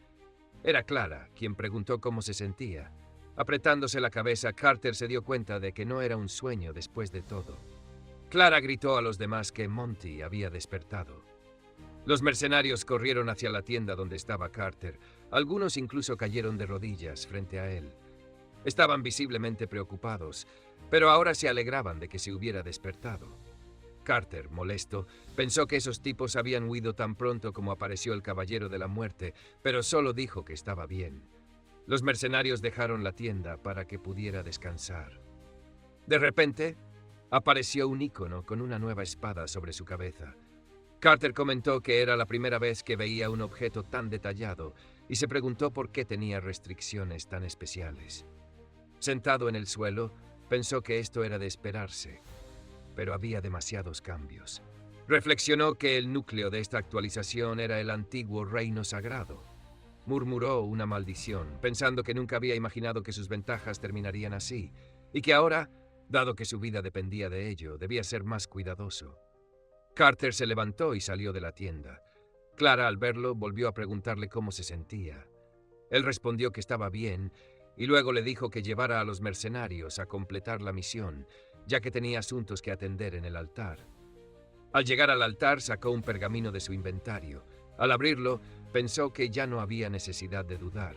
Speaker 1: Era Clara, quien preguntó cómo se sentía. Apretándose la cabeza, Carter se dio cuenta de que no era un sueño después de todo. Clara gritó a los demás que Monty había despertado. Los mercenarios corrieron hacia la tienda donde estaba Carter. Algunos incluso cayeron de rodillas frente a él. Estaban visiblemente preocupados, pero ahora se alegraban de que se hubiera despertado. Carter, molesto, pensó que esos tipos habían huido tan pronto como apareció el Caballero de la Muerte, pero solo dijo que estaba bien. Los mercenarios dejaron la tienda para que pudiera descansar. De repente, apareció un ícono con una nueva espada sobre su cabeza. Carter comentó que era la primera vez que veía un objeto tan detallado y se preguntó por qué tenía restricciones tan especiales. Sentado en el suelo, pensó que esto era de esperarse, pero había demasiados cambios. Reflexionó que el núcleo de esta actualización era el antiguo reino sagrado. Murmuró una maldición, pensando que nunca había imaginado que sus ventajas terminarían así, y que ahora, dado que su vida dependía de ello, debía ser más cuidadoso. Carter se levantó y salió de la tienda. Clara, al verlo, volvió a preguntarle cómo se sentía. Él respondió que estaba bien, y luego le dijo que llevara a los mercenarios a completar la misión, ya que tenía asuntos que atender en el altar. Al llegar al altar, sacó un pergamino de su inventario. Al abrirlo, pensó que ya no había necesidad de dudar.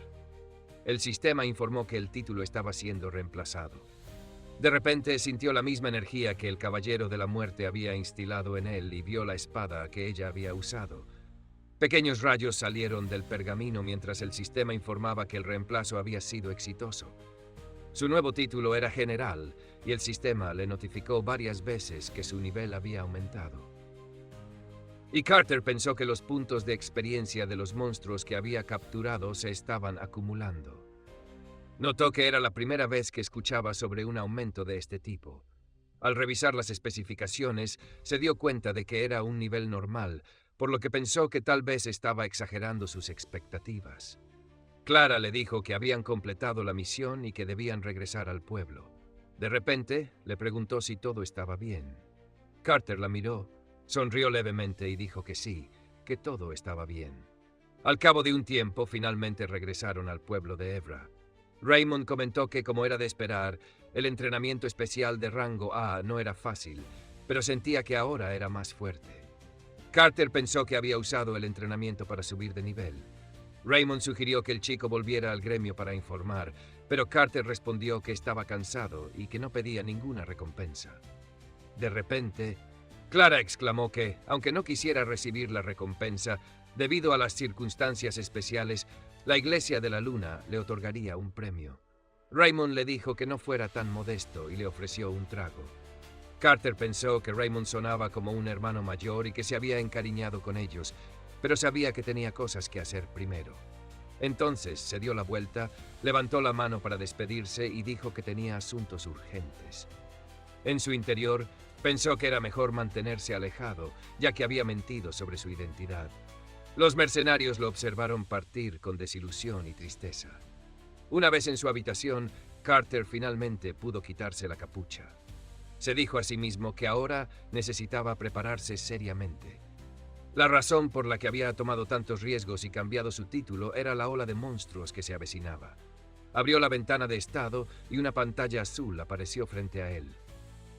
Speaker 1: El sistema informó que el título estaba siendo reemplazado. De repente sintió la misma energía que el Caballero de la Muerte había instilado en él y vio la espada que ella había usado. Pequeños rayos salieron del pergamino mientras el sistema informaba que el reemplazo había sido exitoso. Su nuevo título era General y el sistema le notificó varias veces que su nivel había aumentado. Y Carter pensó que los puntos de experiencia de los monstruos que había capturado se estaban acumulando. Notó que era la primera vez que escuchaba sobre un aumento de este tipo. Al revisar las especificaciones, se dio cuenta de que era un nivel normal, por lo que pensó que tal vez estaba exagerando sus expectativas. Clara le dijo que habían completado la misión y que debían regresar al pueblo. De repente, le preguntó si todo estaba bien. Carter la miró, sonrió levemente y dijo que sí, que todo estaba bien. Al cabo de un tiempo, finalmente regresaron al pueblo de Evra. Raymond comentó que, como era de esperar, el entrenamiento especial de rango A no era fácil, pero sentía que ahora era más fuerte. Carter pensó que había usado el entrenamiento para subir de nivel. Raymond sugirió que el chico volviera al gremio para informar, pero Carter respondió que estaba cansado y que no pedía ninguna recompensa. De repente, Clara exclamó que, aunque no quisiera recibir la recompensa, debido a las circunstancias especiales, la Iglesia de la Luna le otorgaría un premio. Raymond le dijo que no fuera tan modesto y le ofreció un trago. Carter pensó que Raymond sonaba como un hermano mayor y que se había encariñado con ellos, pero sabía que tenía cosas que hacer primero. Entonces se dio la vuelta, levantó la mano para despedirse y dijo que tenía asuntos urgentes. En su interior, pensó que era mejor mantenerse alejado, ya que había mentido sobre su identidad. Los mercenarios lo observaron partir con desilusión y tristeza. Una vez en su habitación, Carter finalmente pudo quitarse la capucha. Se dijo a sí mismo que ahora necesitaba prepararse seriamente. La razón por la que había tomado tantos riesgos y cambiado su título era la ola de monstruos que se avecinaba. Abrió la ventana de estado y una pantalla azul apareció frente a él.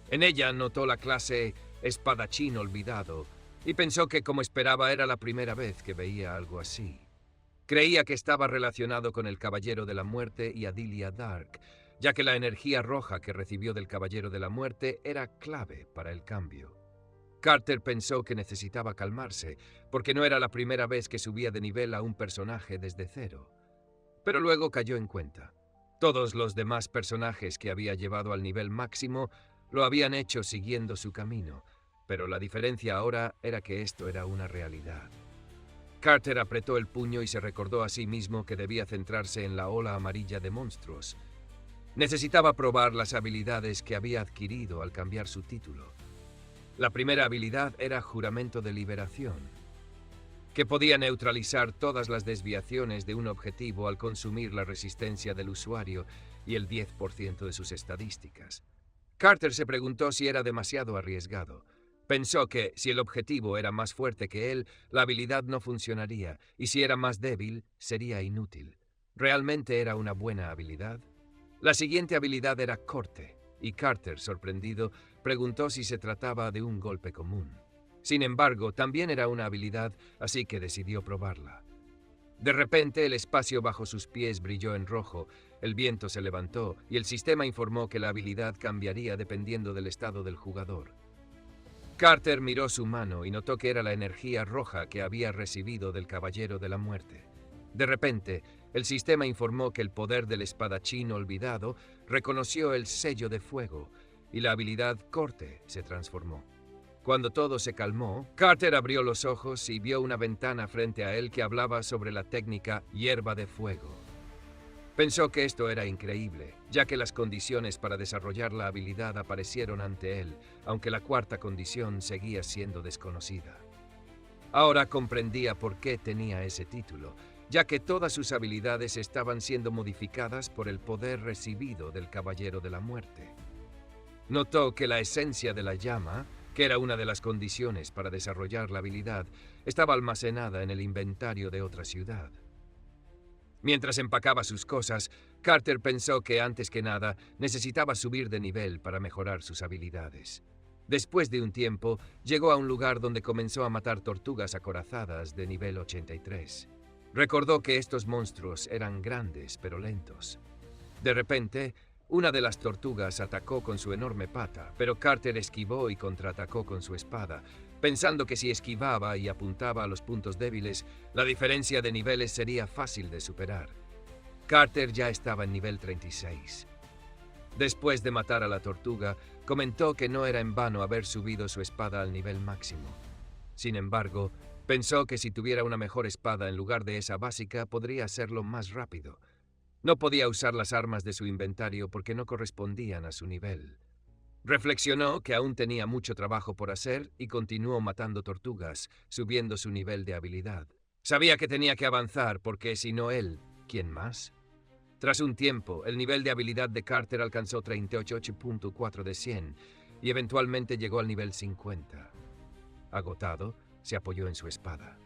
Speaker 1: En ella notó la clase espadachín olvidado y pensó que, como esperaba, era la primera vez que veía algo así. Creía que estaba relacionado con el Caballero de la Muerte y Adelia Dark, ya que la energía roja que recibió del Caballero de la Muerte era clave para el cambio. Carter pensó que necesitaba calmarse, porque no era la primera vez que subía de nivel a un personaje desde cero. Pero luego cayó en cuenta. Todos los demás personajes que había llevado al nivel máximo lo habían hecho siguiendo su camino, pero la diferencia ahora era que esto era una realidad. Carter apretó el puño y se recordó a sí mismo que debía centrarse en la ola amarilla de monstruos. Necesitaba probar las habilidades que había adquirido al cambiar su título. La primera habilidad era Juramento de Liberación, que podía neutralizar todas las desviaciones de un objetivo al consumir la resistencia del usuario y el 10% de sus estadísticas. Carter se preguntó si era demasiado arriesgado. Pensó que, si el objetivo era más fuerte que él, la habilidad no funcionaría, y si era más débil, sería inútil. ¿Realmente era una buena habilidad? La siguiente habilidad era Corte, y Carter, sorprendido, preguntó si se trataba de un golpe común. Sin embargo, también era una habilidad, así que decidió probarla. De repente, el espacio bajo sus pies brilló en rojo, el viento se levantó y el sistema informó que la habilidad cambiaría dependiendo del estado del jugador. Carter miró su mano y notó que era la energía roja que había recibido del Caballero de la Muerte. De repente, el sistema informó que el poder del espadachín olvidado reconoció el sello de fuego y la habilidad Corte se transformó. Cuando todo se calmó, Carter abrió los ojos y vio una ventana frente a él que hablaba sobre la técnica Hierba de Fuego. Pensó que esto era increíble, ya que las condiciones para desarrollar la habilidad aparecieron ante él, aunque la cuarta condición seguía siendo desconocida. Ahora comprendía por qué tenía ese título, ya que todas sus habilidades estaban siendo modificadas por el poder recibido del Caballero de la Muerte. Notó que la esencia de la llama, que era una de las condiciones para desarrollar la habilidad, estaba almacenada en el inventario de otra ciudad. Mientras empacaba sus cosas, Carter pensó que antes que nada necesitaba subir de nivel para mejorar sus habilidades. Después de un tiempo, llegó a un lugar donde comenzó a matar tortugas acorazadas de nivel 83. Recordó que estos monstruos eran grandes pero lentos. De repente, una de las tortugas atacó con su enorme pata, pero Carter esquivó y contraatacó con su espada, pensando que si esquivaba y apuntaba a los puntos débiles, la diferencia de niveles sería fácil de superar. Carter ya estaba en nivel 36. Después de matar a la tortuga, comentó que no era en vano haber subido su espada al nivel máximo. Sin embargo, pensó que si tuviera una mejor espada en lugar de esa básica, podría hacerlo más rápido. No podía usar las armas de su inventario porque no correspondían a su nivel. Reflexionó que aún tenía mucho trabajo por hacer y continuó matando tortugas, subiendo su nivel de habilidad. Sabía que tenía que avanzar porque si no él, ¿quién más? Tras un tiempo, el nivel de habilidad de Carter alcanzó 38.4 de 100 y eventualmente llegó al nivel 50. Agotado, se apoyó en su espada.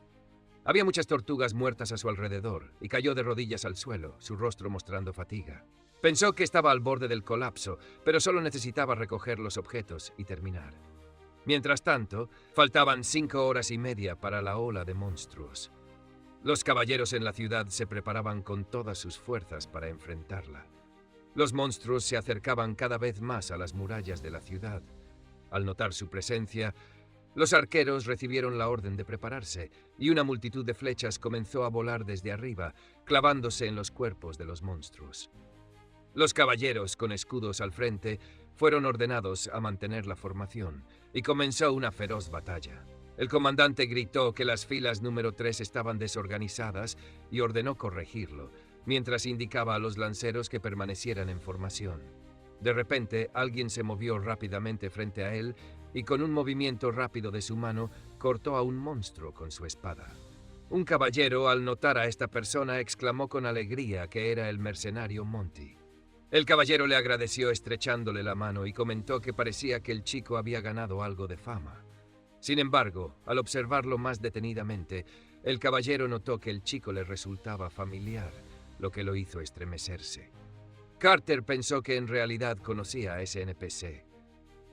Speaker 1: Había muchas tortugas muertas a su alrededor y cayó de rodillas al suelo, su rostro mostrando fatiga. Pensó que estaba al borde del colapso, pero solo necesitaba recoger los objetos y terminar. Mientras tanto, faltaban 5 horas y media para la ola de monstruos. Los caballeros en la ciudad se preparaban con todas sus fuerzas para enfrentarla. Los monstruos se acercaban cada vez más a las murallas de la ciudad. Al notar su presencia, los arqueros recibieron la orden de prepararse, y una multitud de flechas comenzó a volar desde arriba, clavándose en los cuerpos de los monstruos. Los caballeros, con escudos al frente, fueron ordenados a mantener la formación, y comenzó una feroz batalla. El comandante gritó que las filas número 3 estaban desorganizadas y ordenó corregirlo, mientras indicaba a los lanceros que permanecieran en formación. De repente, alguien se movió rápidamente frente a él y con un movimiento rápido de su mano, cortó a un monstruo con su espada. Un caballero, al notar a esta persona, exclamó con alegría que era el mercenario Monty. El caballero le agradeció estrechándole la mano y comentó que parecía que el chico había ganado algo de fama. Sin embargo, al observarlo más detenidamente, el caballero notó que el chico le resultaba familiar, lo que lo hizo estremecerse. Carter pensó que en realidad conocía a ese NPC.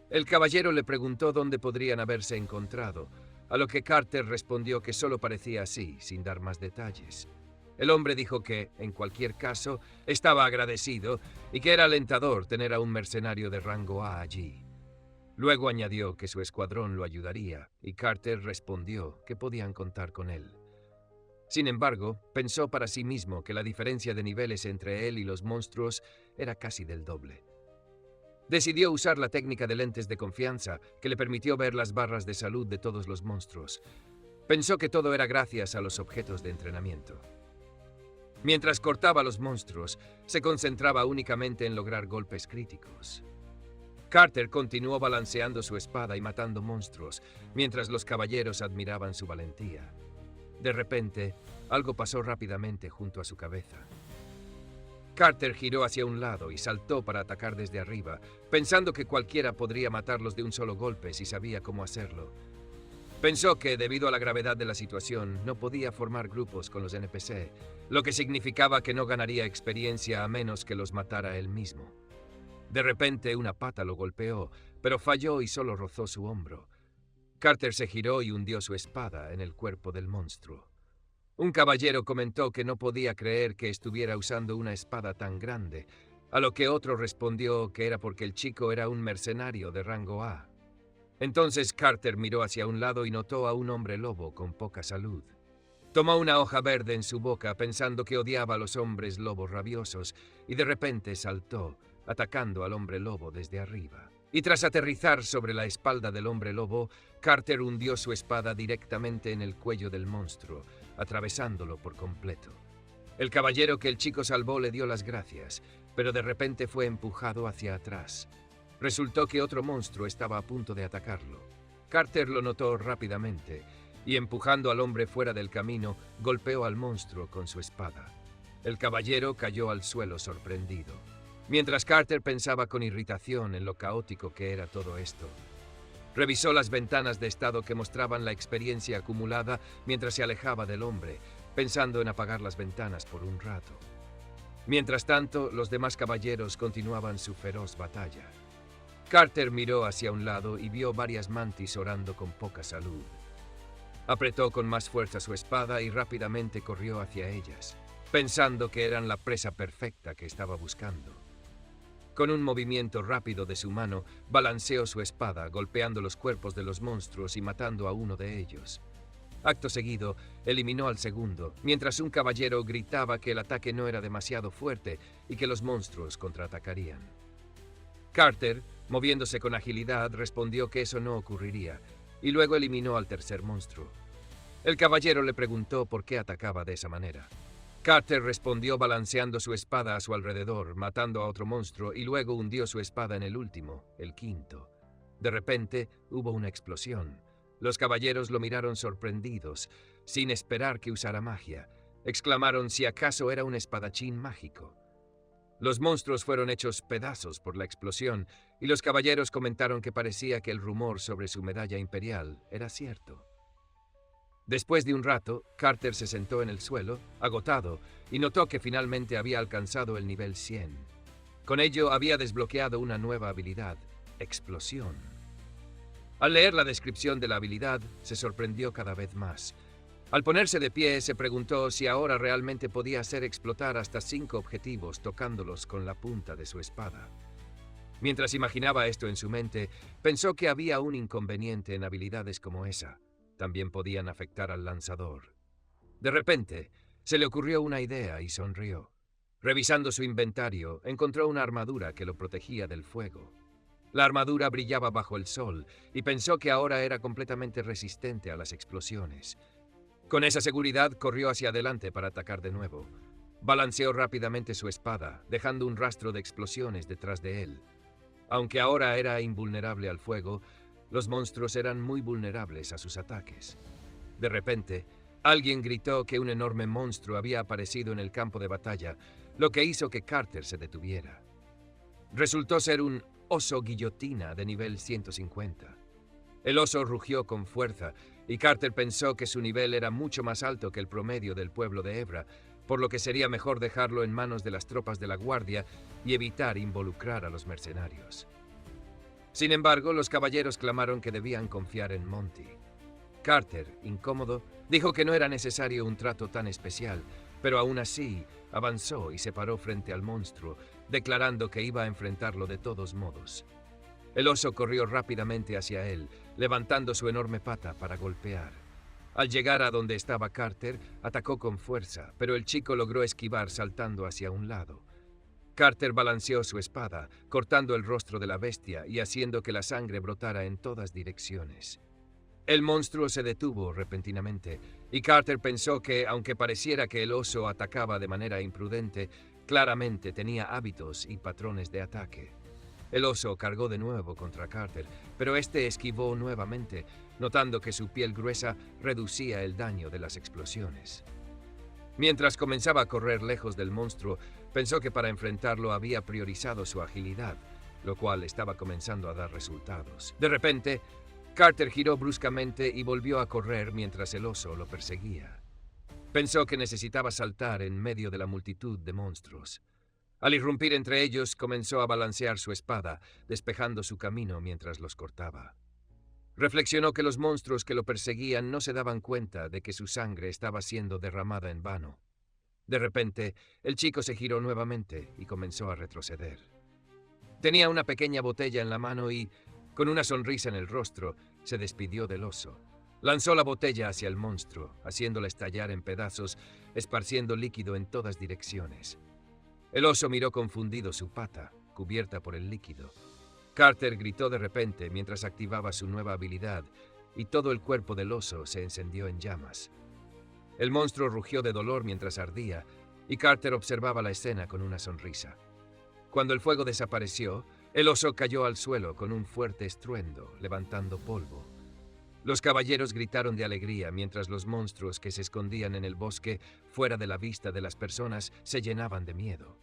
Speaker 1: El caballero le preguntó dónde podrían haberse encontrado, a lo que Carter respondió que solo parecía así, sin dar más detalles. El hombre dijo que, en cualquier caso, estaba agradecido y que era alentador tener a un mercenario de rango A allí. Luego añadió que su escuadrón lo ayudaría, y Carter respondió que podían contar con él. Sin embargo, pensó para sí mismo que la diferencia de niveles entre él y los monstruos era casi del doble. Decidió usar la técnica de lentes de confianza, que le permitió ver las barras de salud de todos los monstruos. Pensó que todo era gracias a los objetos de entrenamiento. Mientras cortaba a los monstruos, se concentraba únicamente en lograr golpes críticos. Carter continuó balanceando su espada y matando monstruos, mientras los caballeros admiraban su valentía. De repente, algo pasó rápidamente junto a su cabeza. Carter giró hacia un lado y saltó para atacar desde arriba, pensando que cualquiera podría matarlos de un solo golpe si sabía cómo hacerlo. Pensó que, debido a la gravedad de la situación, no podía formar grupos con los NPC, lo que significaba que no ganaría experiencia a menos que los matara él mismo. De repente, una pata lo golpeó, pero falló y solo rozó su hombro. Carter se giró y hundió su espada en el cuerpo del monstruo. Un caballero comentó que no podía creer que estuviera usando una espada tan grande, a lo que otro respondió que era porque el chico era un mercenario de rango A. Entonces Carter miró hacia un lado y notó a un hombre lobo con poca salud. Tomó una hoja verde en su boca pensando que odiaba a los hombres lobos rabiosos y de repente saltó, atacando al hombre lobo desde arriba. Y tras aterrizar sobre la espalda del hombre lobo, Carter hundió su espada directamente en el cuello del monstruo, atravesándolo por completo. El caballero que el chico salvó le dio las gracias, pero de repente fue empujado hacia atrás. Resultó que otro monstruo estaba a punto de atacarlo. Carter lo notó rápidamente y, empujando al hombre fuera del camino, golpeó al monstruo con su espada. El caballero cayó al suelo sorprendido, mientras Carter pensaba con irritación en lo caótico que era todo esto. Revisó las ventanas de estado que mostraban la experiencia acumulada mientras se alejaba del hombre, pensando en apagar las ventanas por un rato. Mientras tanto, los demás caballeros continuaban su feroz batalla. Carter miró hacia un lado y vio varias mantis orando con poca salud. Apretó con más fuerza su espada y rápidamente corrió hacia ellas, pensando que eran la presa perfecta que estaba buscando. Con un movimiento rápido de su mano, balanceó su espada, golpeando los cuerpos de los monstruos y matando a uno de ellos. Acto seguido, eliminó al segundo, mientras un caballero gritaba que el ataque no era demasiado fuerte y que los monstruos contraatacarían. Carter, moviéndose con agilidad, respondió que eso no ocurriría, y luego eliminó al tercer monstruo. El caballero le preguntó por qué atacaba de esa manera. Carter respondió balanceando su espada a su alrededor, matando a otro monstruo, y luego hundió su espada en el último, el quinto. De repente, hubo una explosión. Los caballeros lo miraron sorprendidos, sin esperar que usara magia. Exclamaron si acaso era un espadachín mágico. Los monstruos fueron hechos pedazos por la explosión, y los caballeros comentaron que parecía que el rumor sobre su medalla imperial era cierto. Después de un rato, Carter se sentó en el suelo, agotado, y notó que finalmente había alcanzado el nivel 100. Con ello había desbloqueado una nueva habilidad, explosión. Al leer la descripción de la habilidad, se sorprendió cada vez más. Al ponerse de pie, se preguntó si ahora realmente podía hacer explotar hasta 5 objetivos tocándolos con la punta de su espada. Mientras imaginaba esto en su mente, pensó que había un inconveniente en habilidades como esa. También podían afectar al lanzador. De repente, se le ocurrió una idea y sonrió. Revisando su inventario, encontró una armadura que lo protegía del fuego. La armadura brillaba bajo el sol y pensó que ahora era completamente resistente a las explosiones. Con esa seguridad, corrió hacia adelante para atacar de nuevo. Balanceó rápidamente su espada, dejando un rastro de explosiones detrás de él. Aunque ahora era invulnerable al fuego, los monstruos eran muy vulnerables a sus ataques. De repente, alguien gritó que un enorme monstruo había aparecido en el campo de batalla, lo que hizo que Carter se detuviera. Resultó ser un oso guillotina de nivel 150. El oso rugió con fuerza, y Carter pensó que su nivel era mucho más alto que el promedio del pueblo de Evra, por lo que sería mejor dejarlo en manos de las tropas de la guardia y evitar involucrar a los mercenarios. Sin embargo, los caballeros clamaron que debían confiar en Monty. Carter, incómodo, dijo que no era necesario un trato tan especial, pero aún así avanzó y se paró frente al monstruo, declarando que iba a enfrentarlo de todos modos. El oso corrió rápidamente hacia él, levantando su enorme pata para golpear. Al llegar a donde estaba Carter, atacó con fuerza, pero el chico logró esquivar saltando hacia un lado. Carter balanceó su espada, cortando el rostro de la bestia y haciendo que la sangre brotara en todas direcciones. El monstruo se detuvo repentinamente, y Carter pensó que, aunque pareciera que el oso atacaba de manera imprudente, claramente tenía hábitos y patrones de ataque. El oso cargó de nuevo contra Carter, pero este esquivó nuevamente, notando que su piel gruesa reducía el daño de las explosiones. Mientras comenzaba a correr lejos del monstruo, pensó que para enfrentarlo había priorizado su agilidad, lo cual estaba comenzando a dar resultados. De repente, Carter giró bruscamente y volvió a correr mientras el oso lo perseguía. Pensó que necesitaba saltar en medio de la multitud de monstruos. Al irrumpir entre ellos, comenzó a balancear su espada, despejando su camino mientras los cortaba. Reflexionó que los monstruos que lo perseguían no se daban cuenta de que su sangre estaba siendo derramada en vano. De repente, el chico se giró nuevamente y comenzó a retroceder. Tenía una pequeña botella en la mano y, con una sonrisa en el rostro, se despidió del oso. Lanzó la botella hacia el monstruo, haciéndola estallar en pedazos, esparciendo líquido en todas direcciones. El oso miró confundido su pata, cubierta por el líquido. Carter gritó de repente mientras activaba su nueva habilidad, y todo el cuerpo del oso se encendió en llamas. El monstruo rugió de dolor mientras ardía, y Carter observaba la escena con una sonrisa. Cuando el fuego desapareció, el oso cayó al suelo con un fuerte estruendo, levantando polvo. Los caballeros gritaron de alegría mientras los monstruos que se escondían en el bosque, fuera de la vista de las personas, se llenaban de miedo.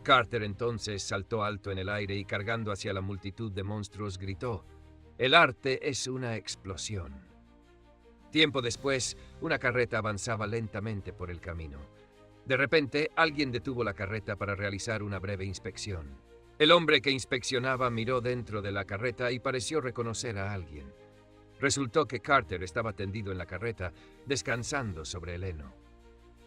Speaker 1: Carter entonces saltó alto en el aire y cargando hacia la multitud de monstruos gritó: «El arte es una explosión». Tiempo después, una carreta avanzaba lentamente por el camino. De repente, alguien detuvo la carreta para realizar una breve inspección. El hombre que inspeccionaba miró dentro de la carreta y pareció reconocer a alguien. Resultó que Carter estaba tendido en la carreta, descansando sobre el heno.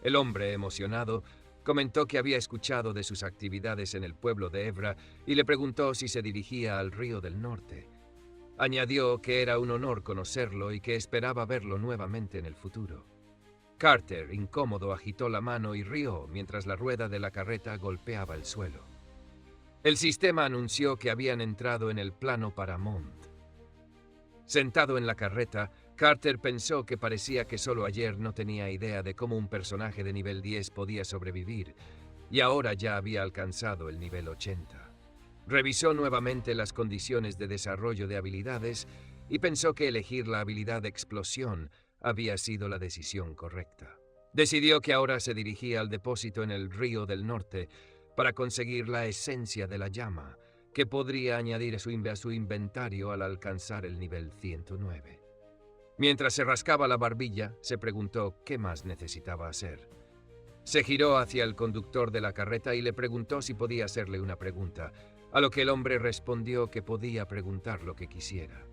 Speaker 1: El hombre, emocionado, comentó que había escuchado de sus actividades en el pueblo de Evra y le preguntó si se dirigía al río del norte. Añadió que era un honor conocerlo y que esperaba verlo nuevamente en el futuro. Carter, incómodo, agitó la mano y rió mientras la rueda de la carreta golpeaba el suelo. El sistema anunció que habían entrado en el plano Paramount. Sentado en la carreta, Carter pensó que parecía que solo ayer no tenía idea de cómo un personaje de nivel 10 podía sobrevivir, y ahora ya había alcanzado el nivel 80. Revisó nuevamente las condiciones de desarrollo de habilidades y pensó que elegir la habilidad de explosión había sido la decisión correcta. Decidió que ahora se dirigía al depósito en el río del norte para conseguir la esencia de la llama, que podría añadir a su inventario al alcanzar el nivel 109. Mientras se rascaba la barbilla, se preguntó qué más necesitaba hacer. Se giró hacia el conductor de la carreta y le preguntó si podía hacerle una pregunta, a lo que el hombre respondió que podía preguntar lo que quisiera.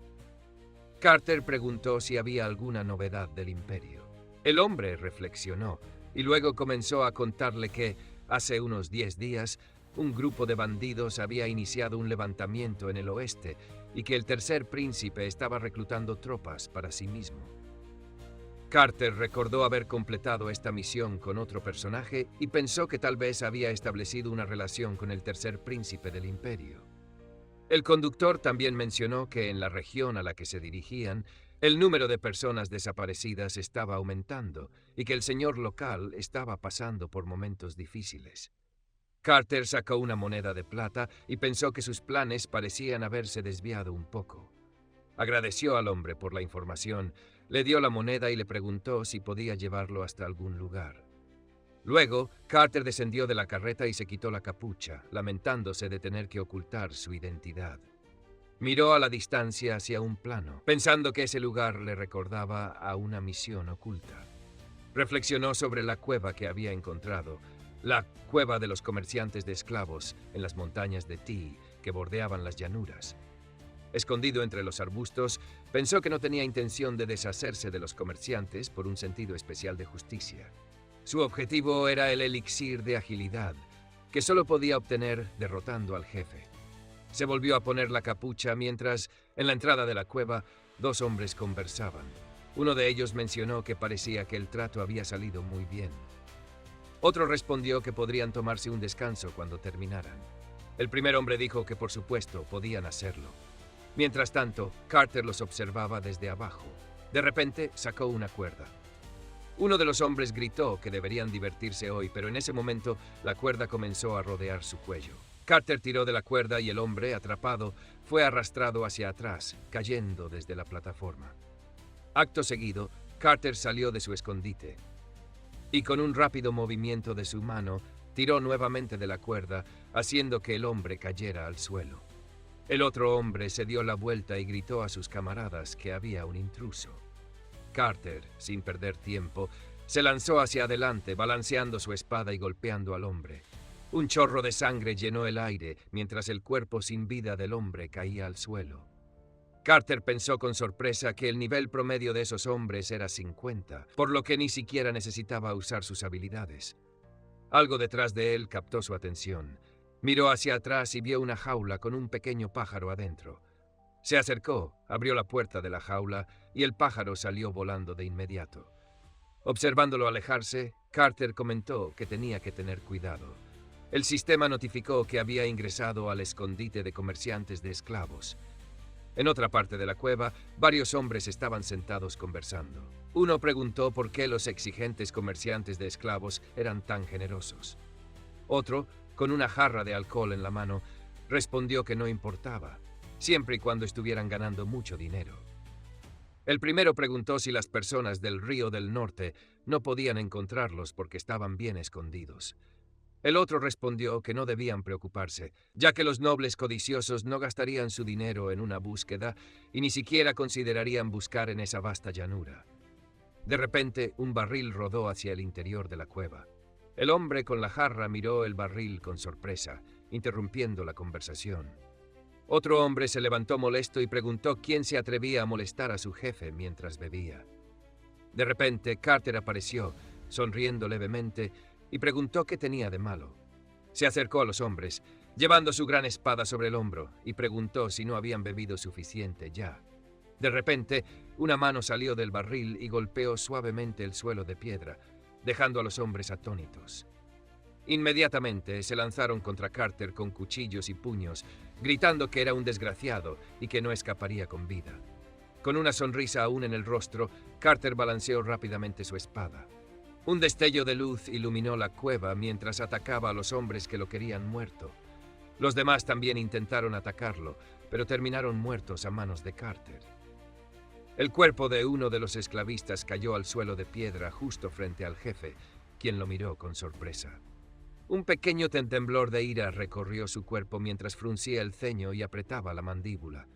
Speaker 1: Carter preguntó si había alguna novedad del Imperio. El hombre reflexionó y luego comenzó a contarle que, hace unos 10 días, un grupo de bandidos había iniciado un levantamiento en el oeste y que el tercer príncipe estaba reclutando tropas para sí mismo. Carter recordó haber completado esta misión con otro personaje y pensó que tal vez había establecido una relación con el tercer príncipe del Imperio. El conductor también mencionó que en la región a la que se dirigían, el número de personas desaparecidas estaba aumentando y que el señor local estaba pasando por momentos difíciles. Carter sacó una moneda de plata y pensó que sus planes parecían haberse desviado un poco. Agradeció al hombre por la información, le dio la moneda y le preguntó si podía llevarlo hasta algún lugar. Luego, Carter descendió de la carreta y se quitó la capucha, lamentándose de tener que ocultar su identidad. Miró a la distancia hacia un plano, pensando que ese lugar le recordaba a una misión oculta. Reflexionó sobre la cueva que había encontrado, la cueva de los comerciantes de esclavos en las montañas de Ti que bordeaban las llanuras. Escondido entre los arbustos, pensó que no tenía intención de deshacerse de los comerciantes por un sentido especial de justicia. Su objetivo era el elixir de agilidad, que solo podía obtener derrotando al jefe. Se volvió a poner la capucha mientras, en la entrada de la cueva, dos hombres conversaban. Uno de ellos mencionó que parecía que el trato había salido muy bien. Otro respondió que podrían tomarse un descanso cuando terminaran. El primer hombre dijo que por supuesto podían hacerlo. Mientras tanto, Carter los observaba desde abajo. De repente, sacó una cuerda. Uno de los hombres gritó que deberían divertirse hoy, pero en ese momento la cuerda comenzó a rodear su cuello. Carter tiró de la cuerda y el hombre, atrapado, fue arrastrado hacia atrás, cayendo desde la plataforma. Acto seguido, Carter salió de su escondite y con un rápido movimiento de su mano, tiró nuevamente de la cuerda, haciendo que el hombre cayera al suelo. El otro hombre se dio la vuelta y gritó a sus camaradas que había un intruso. Carter, sin perder tiempo, se lanzó hacia adelante, balanceando su espada y golpeando al hombre. Un chorro de sangre llenó el aire mientras el cuerpo sin vida del hombre caía al suelo. Carter pensó con sorpresa que el nivel promedio de esos hombres era 50, por lo que ni siquiera necesitaba usar sus habilidades. Algo detrás de él captó su atención. Miró hacia atrás y vio una jaula con un pequeño pájaro adentro. Se acercó, abrió la puerta de la jaula y el pájaro salió volando de inmediato. Observándolo alejarse, Carter comentó que tenía que tener cuidado. El sistema notificó que había ingresado al escondite de comerciantes de esclavos. En otra parte de la cueva, varios hombres estaban sentados conversando. Uno preguntó por qué los exigentes comerciantes de esclavos eran tan generosos. Otro, con una jarra de alcohol en la mano, respondió que no importaba, siempre y cuando estuvieran ganando mucho dinero. El primero preguntó si las personas del Río del Norte no podían encontrarlos porque estaban bien escondidos. El otro respondió que no debían preocuparse, ya que los nobles codiciosos no gastarían su dinero en una búsqueda y ni siquiera considerarían buscar en esa vasta llanura. De repente, un barril rodó hacia el interior de la cueva. El hombre con la jarra miró el barril con sorpresa, interrumpiendo la conversación. Otro hombre se levantó molesto y preguntó quién se atrevía a molestar a su jefe mientras bebía. De repente, Carter apareció, sonriendo levemente, y preguntó qué tenía de malo. Se acercó a los hombres, llevando su gran espada sobre el hombro, y preguntó si no habían bebido suficiente ya. De repente, una mano salió del barril y golpeó suavemente el suelo de piedra, dejando a los hombres atónitos. Inmediatamente se lanzaron contra Carter con cuchillos y puños, gritando que era un desgraciado y que no escaparía con vida. Con una sonrisa aún en el rostro, Carter balanceó rápidamente su espada. Un destello de luz iluminó la cueva mientras atacaba a los hombres que lo querían muerto. Los demás también intentaron atacarlo, pero terminaron muertos a manos de Carter. El cuerpo de uno de los esclavistas cayó al suelo de piedra justo frente al jefe, quien lo miró con sorpresa. Un pequeño temblor de ira recorrió su cuerpo mientras fruncía el ceño y apretaba la mandíbula.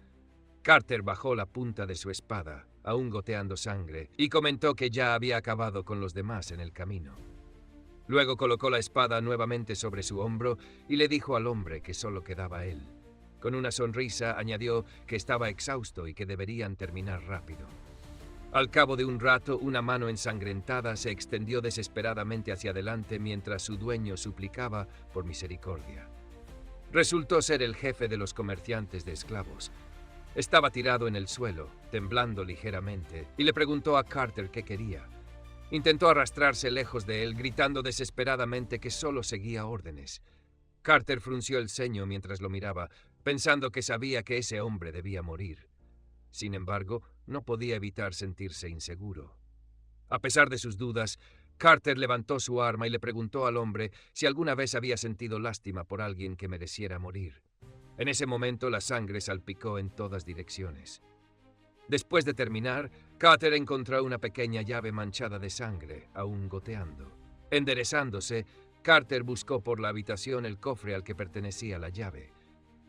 Speaker 1: Carter bajó la punta de su espada, aún goteando sangre, y comentó que ya había acabado con los demás en el camino. Luego colocó la espada nuevamente sobre su hombro y le dijo al hombre que solo quedaba él. Con una sonrisa añadió que estaba exhausto y que deberían terminar rápido. Al cabo de un rato, una mano ensangrentada se extendió desesperadamente hacia adelante mientras su dueño suplicaba por misericordia. Resultó ser el jefe de los comerciantes de esclavos. Estaba tirado en el suelo, temblando ligeramente, y le preguntó a Carter qué quería. Intentó arrastrarse lejos de él, gritando desesperadamente que solo seguía órdenes. Carter frunció el ceño mientras lo miraba, pensando que sabía que ese hombre debía morir. Sin embargo, no podía evitar sentirse inseguro. A pesar de sus dudas, Carter levantó su arma y le preguntó al hombre si alguna vez había sentido lástima por alguien que mereciera morir. En ese momento la sangre salpicó en todas direcciones. Después de terminar, Carter encontró una pequeña llave manchada de sangre, aún goteando. Enderezándose, Carter buscó por la habitación el cofre al que pertenecía la llave.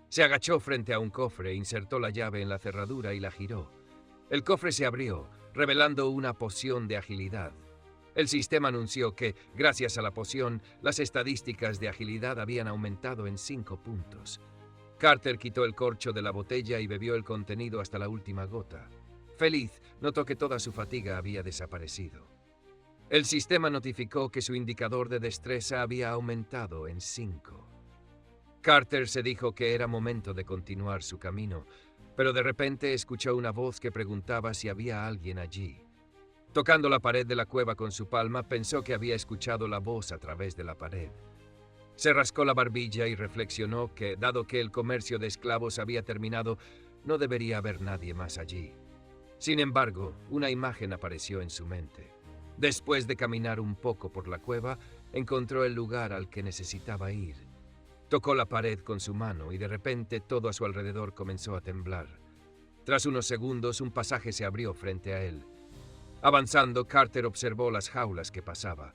Speaker 1: Se agachó frente a un cofre, insertó la llave en la cerradura y la giró. El cofre se abrió, revelando una poción de agilidad. El sistema anunció que, gracias a la poción, las estadísticas de agilidad habían aumentado en 5 puntos. Carter quitó el corcho de la botella y bebió el contenido hasta la última gota. Feliz, notó que toda su fatiga había desaparecido. El sistema notificó que su indicador de destreza había aumentado en 5. Carter se dijo que era momento de continuar su camino, pero de repente escuchó una voz que preguntaba si había alguien allí. Tocando la pared de la cueva con su palma, pensó que había escuchado la voz a través de la pared. Se rascó la barbilla y reflexionó que, dado que el comercio de esclavos había terminado, no debería haber nadie más allí. Sin embargo, una imagen apareció en su mente. Después de caminar un poco por la cueva, encontró el lugar al que necesitaba ir. Tocó la pared con su mano y de repente todo a su alrededor comenzó a temblar. Tras unos segundos, un pasaje se abrió frente a él. Avanzando, Carter observó las jaulas que pasaba.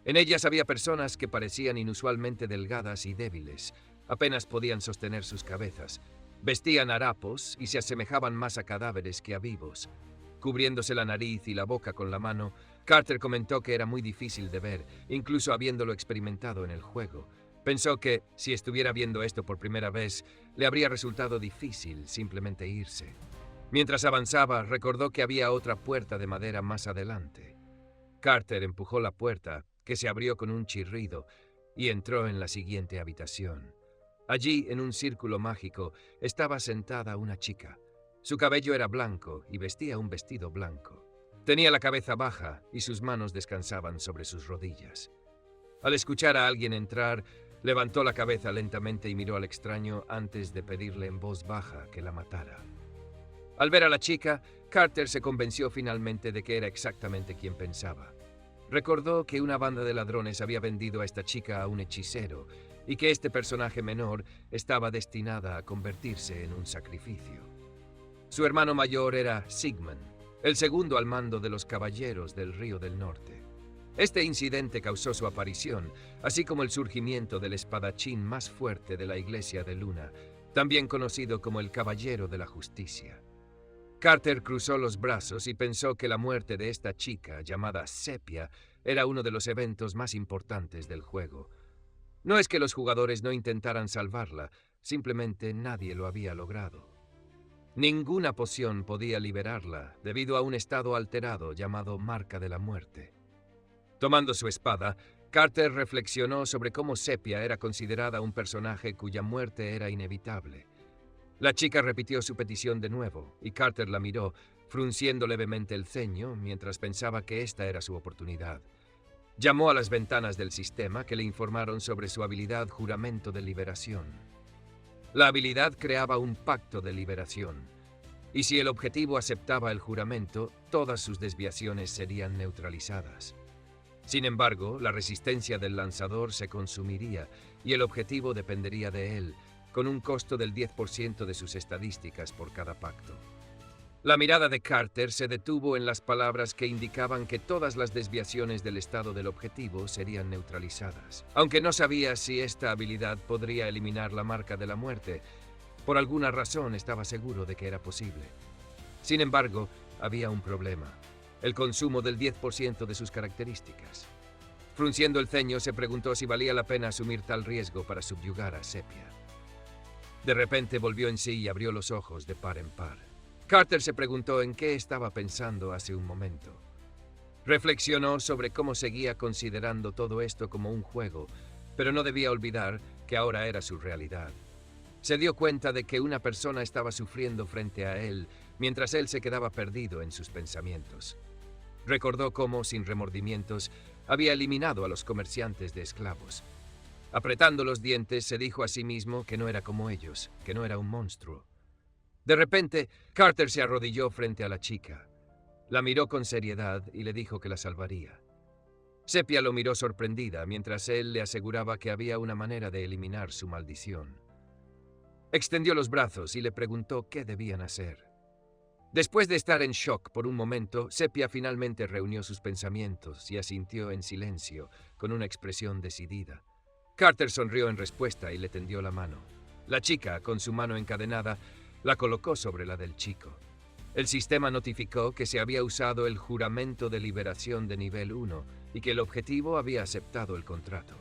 Speaker 1: En ellas había personas que parecían inusualmente delgadas y débiles. Apenas podían sostener sus cabezas. Vestían harapos y se asemejaban más a cadáveres que a vivos. Cubriéndose la nariz y la boca con la mano, Carter comentó que era muy difícil de ver, incluso habiéndolo experimentado en el juego. Pensó que, si estuviera viendo esto por primera vez, le habría resultado difícil simplemente irse. Mientras avanzaba, recordó que había otra puerta de madera más adelante. Carter empujó la puerta, que se abrió con un chirrido, y entró en la siguiente habitación. Allí, en un círculo mágico, estaba sentada una chica. Su cabello era blanco y vestía un vestido blanco. Tenía la cabeza baja y sus manos descansaban sobre sus rodillas. Al escuchar a alguien entrar, levantó la cabeza lentamente y miró al extraño antes de pedirle en voz baja que la matara. Al ver a la chica, Carter se convenció finalmente de que era exactamente quien pensaba. Recordó que una banda de ladrones había vendido a esta chica a un hechicero y que este personaje menor estaba destinada a convertirse en un sacrificio. Su hermano mayor era Sigmund, el segundo al mando de los Caballeros del Río del Norte. Este incidente causó su aparición, así como el surgimiento del espadachín más fuerte de la Iglesia de Luna, también conocido como el Caballero de la Justicia. Carter cruzó los brazos y pensó que la muerte de esta chica, llamada Sepia, era uno de los eventos más importantes del juego. No es que los jugadores no intentaran salvarla, simplemente nadie lo había logrado. Ninguna poción podía liberarla, debido a un estado alterado llamado Marca de la Muerte. Tomando su espada, Carter reflexionó sobre cómo Sepia era considerada un personaje cuya muerte era inevitable. La chica repitió su petición de nuevo, y Carter la miró, frunciendo levemente el ceño mientras pensaba que esta era su oportunidad. Llamó a las ventanas del sistema que le informaron sobre su habilidad Juramento de Liberación. La habilidad creaba un pacto de liberación, y si el objetivo aceptaba el juramento, todas sus desviaciones serían neutralizadas. Sin embargo, la resistencia del lanzador se consumiría, y el objetivo dependería de él, con un costo del 10% de sus estadísticas por cada pacto. La mirada de Carter se detuvo en las palabras que indicaban que todas las desviaciones del estado del objetivo serían neutralizadas. Aunque no sabía si esta habilidad podría eliminar la marca de la muerte, por alguna razón estaba seguro de que era posible. Sin embargo, había un problema: el consumo del 10% de sus características. Frunciendo el ceño, se preguntó si valía la pena asumir tal riesgo para subyugar a Sepia. De repente volvió en sí y abrió los ojos de par en par. Carter se preguntó en qué estaba pensando hace un momento. Reflexionó sobre cómo seguía considerando todo esto como un juego, pero no debía olvidar que ahora era su realidad. Se dio cuenta de que una persona estaba sufriendo frente a él, mientras él se quedaba perdido en sus pensamientos. Recordó cómo, sin remordimientos, había eliminado a los comerciantes de esclavos. Apretando los dientes, se dijo a sí mismo que no era como ellos, que no era un monstruo. De repente, Carter se arrodilló frente a la chica. La miró con seriedad y le dijo que la salvaría. Sepia lo miró sorprendida mientras él le aseguraba que había una manera de eliminar su maldición. Extendió los brazos y le preguntó qué debían hacer. Después de estar en shock por un momento, Sepia finalmente reunió sus pensamientos y asintió en silencio, con una expresión decidida. Carter sonrió en respuesta y le tendió la mano. La chica, con su mano encadenada, la colocó sobre la del chico. El sistema notificó que se había usado el juramento de liberación de nivel 1 y que el objetivo había aceptado el contrato.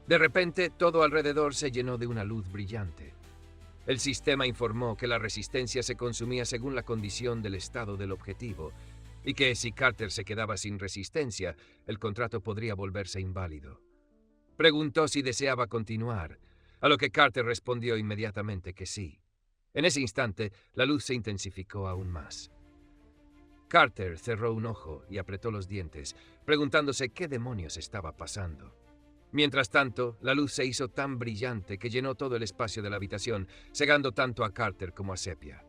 Speaker 1: De repente, todo alrededor se llenó de una luz brillante. El sistema informó que la resistencia se consumía según la condición del estado del objetivo y que si Carter se quedaba sin resistencia, el contrato podría volverse inválido. Preguntó si deseaba continuar. a lo que Carter respondió inmediatamente que sí. En ese instante, la luz se intensificó aún más. Carter cerró un ojo y apretó los dientes, preguntándose qué demonios estaba pasando. Mientras tanto, la luz se hizo tan brillante que llenó todo el espacio de la habitación, cegando tanto a Carter como a Sepia.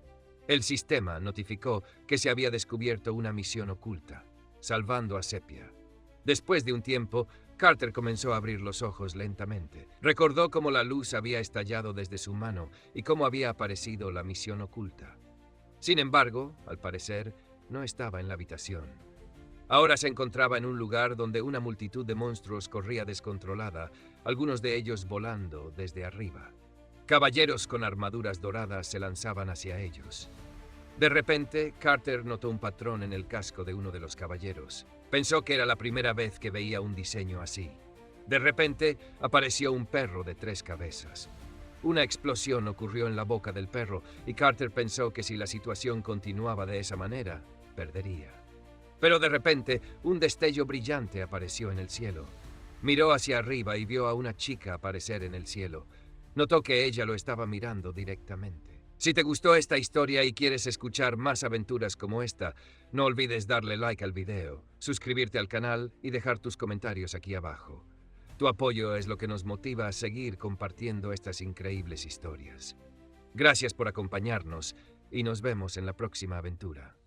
Speaker 1: El sistema notificó que se había descubierto una misión oculta, salvando a Sepia. Después de un tiempo, Carter comenzó a abrir los ojos lentamente. Recordó cómo la luz había estallado desde su mano y cómo había aparecido la misión oculta. Sin embargo, al parecer, no estaba en la habitación. Ahora se encontraba en un lugar donde una multitud de monstruos corría descontrolada, algunos de ellos volando desde arriba. Caballeros con armaduras doradas se lanzaban hacia ellos. De repente, Carter notó un patrón en el casco de uno de los caballeros. Pensó que era la primera vez que veía un diseño así. De repente, apareció un perro de 3 cabezas. Una explosión ocurrió en la boca del perro y Carter pensó que si la situación continuaba de esa manera, perdería. Pero de repente, un destello brillante apareció en el cielo. Miró hacia arriba y vio a una chica aparecer en el cielo. Notó que ella lo estaba mirando directamente. Si te gustó esta historia y quieres escuchar más aventuras como esta, no olvides darle like al video, suscribirte al canal y dejar tus comentarios aquí abajo. Tu apoyo es lo que nos motiva a seguir compartiendo estas increíbles historias. Gracias por acompañarnos y nos vemos en la próxima aventura.